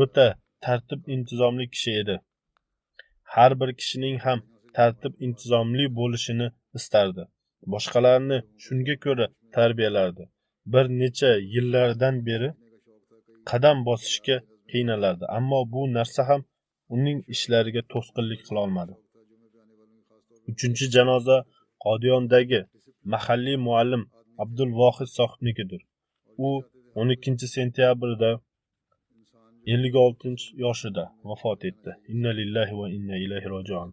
O'ta tartib intizomli kishi edi. Har bir kishining ham tartib intizomli bo'lishini istardi. Boshqalarni shunga ko'ra tarbiyalardi. Bir necha yillardan beri qadam bosishga qiynalardi, ammo bu narsa ham uning ishlariga to'sqinlik qila olmadi. 3-chi janoza Qodiyondagi mahalliy muallim Abdul Vohid sohibnikidir. U 12 sentyabrda 56 yoshida vafot etdi. Inna lillahi va inna ilayhi rojiun.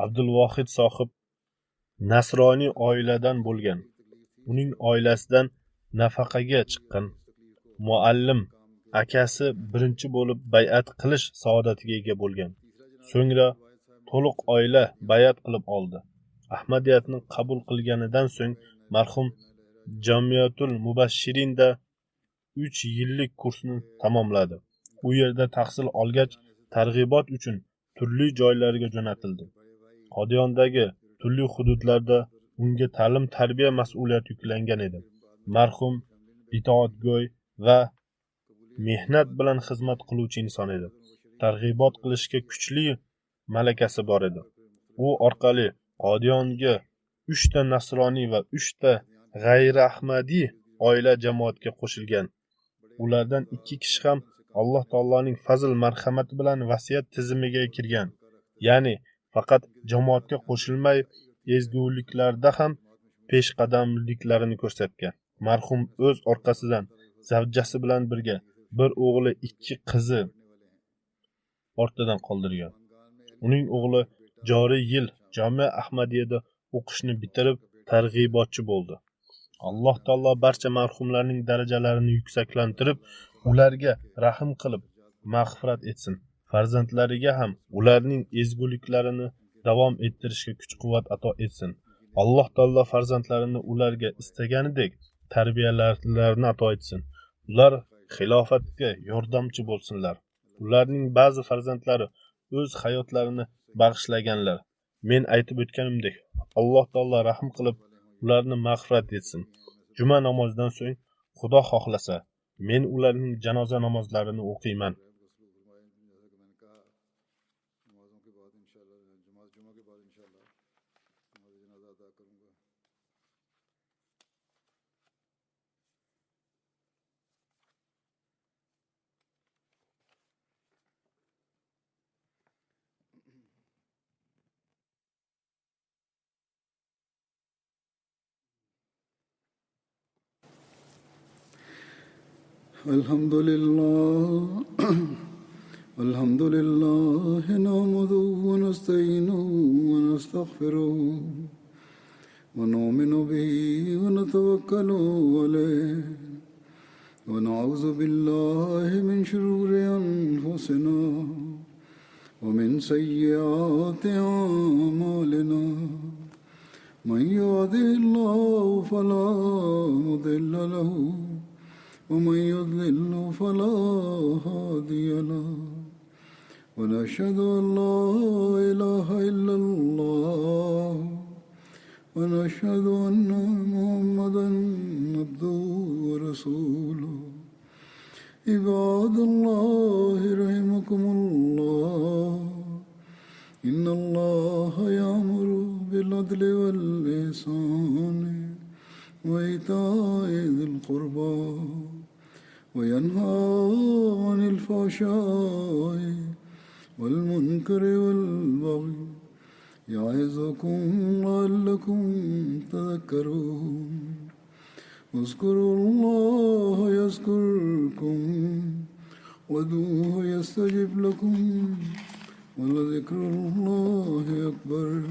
Abdul Vohid sohib nasroniy oiladan bo'lgan. Uning oilasidan nafaqaga chiqqan muallim akasi birinchi bo'lib bay'at qilish saodatiga ega bo'lgan. So'ngra to'liq oila bay'at qilib oldi. Ahmadiyatni qabul qilganidan so'ng marhum Jamiyatul Mubashirinda 3 yillik kursni tamomladi. U yerda tahsil olgach, targ'ibot uchun turli joylarga jo'natildi. Qodiyondagi turli hududlarda unga ta'lim-tarbiya mas'uliyati yuklangan edi. Marhum itoatgo'y va mehnat bilan xizmat qiluvchi inson edi. Targ'ibot qilishga kuchli malakasi bor edi. U orqali Qodiyonga 3 ta nasroniy va 3 ta g'ayri ahmadiy oila jamoatga qo'shilgan. Ulardan 2 kishi ham Alloh taoloning fazl marhamati bilan vasiyat tizimiga kirgan. Ya'ni faqat jamoatga qo'shilmay, ezguliklarda ham peshqadamliklarini ko'rsatgan. Marhum o'z orqasidan zavjasi bilan birga bir o'g'li, 2 qizi ortidan qoldirgan. Uning o'g'li joriy yil Jami Ahmadiyada o'qishni bitirib targ'ibotchi bo'ldi. Alloh taolo barcha marhumlarning darajalarini yuksaklantirib, ularga rahim qilib, mag'firat etsin. Farzandlariga ham ularning ezguliklarini davom ettirishga kuch-quvvat ato etsin. Alloh taolo farzandlarini ularga istaganidek tarbiyalarini ato etsin. Ular xilofatga yordamchi bo'lsinlar. Ularning ba'zi farzandlari o'z hayotlarini bag'ishlaganlar. Men aytib o'tganimdek, Alloh taolo rahim qilib, ularni mag'firat etsin. Juma namozidan so'ng, Xudo xohlasa, men ularning janoza namozlarini o'qiyman. الحمد لله نحمده ونستعينه ونستغفره ونؤمن به ونتوكل عليه ونعوذ بالله من شرور أنفسنا ومن سيئات أعمالنا من يهده الله فلا مضل له ومن يضلل فلا هادي له ونشهد أن لا إله إلا الله ونشهد أن محمدا عبده ورسوله عباد الله رحمكم الله إن الله يأمر بالعدل والإحسان وإيتاء ذي القربى وينهى عن الفحشاء والمنكر والبغي يعظكم لعلكم تذكرون اذكروا الله يذكركم وادعوه يستجب لكم ولذكر الله أكبر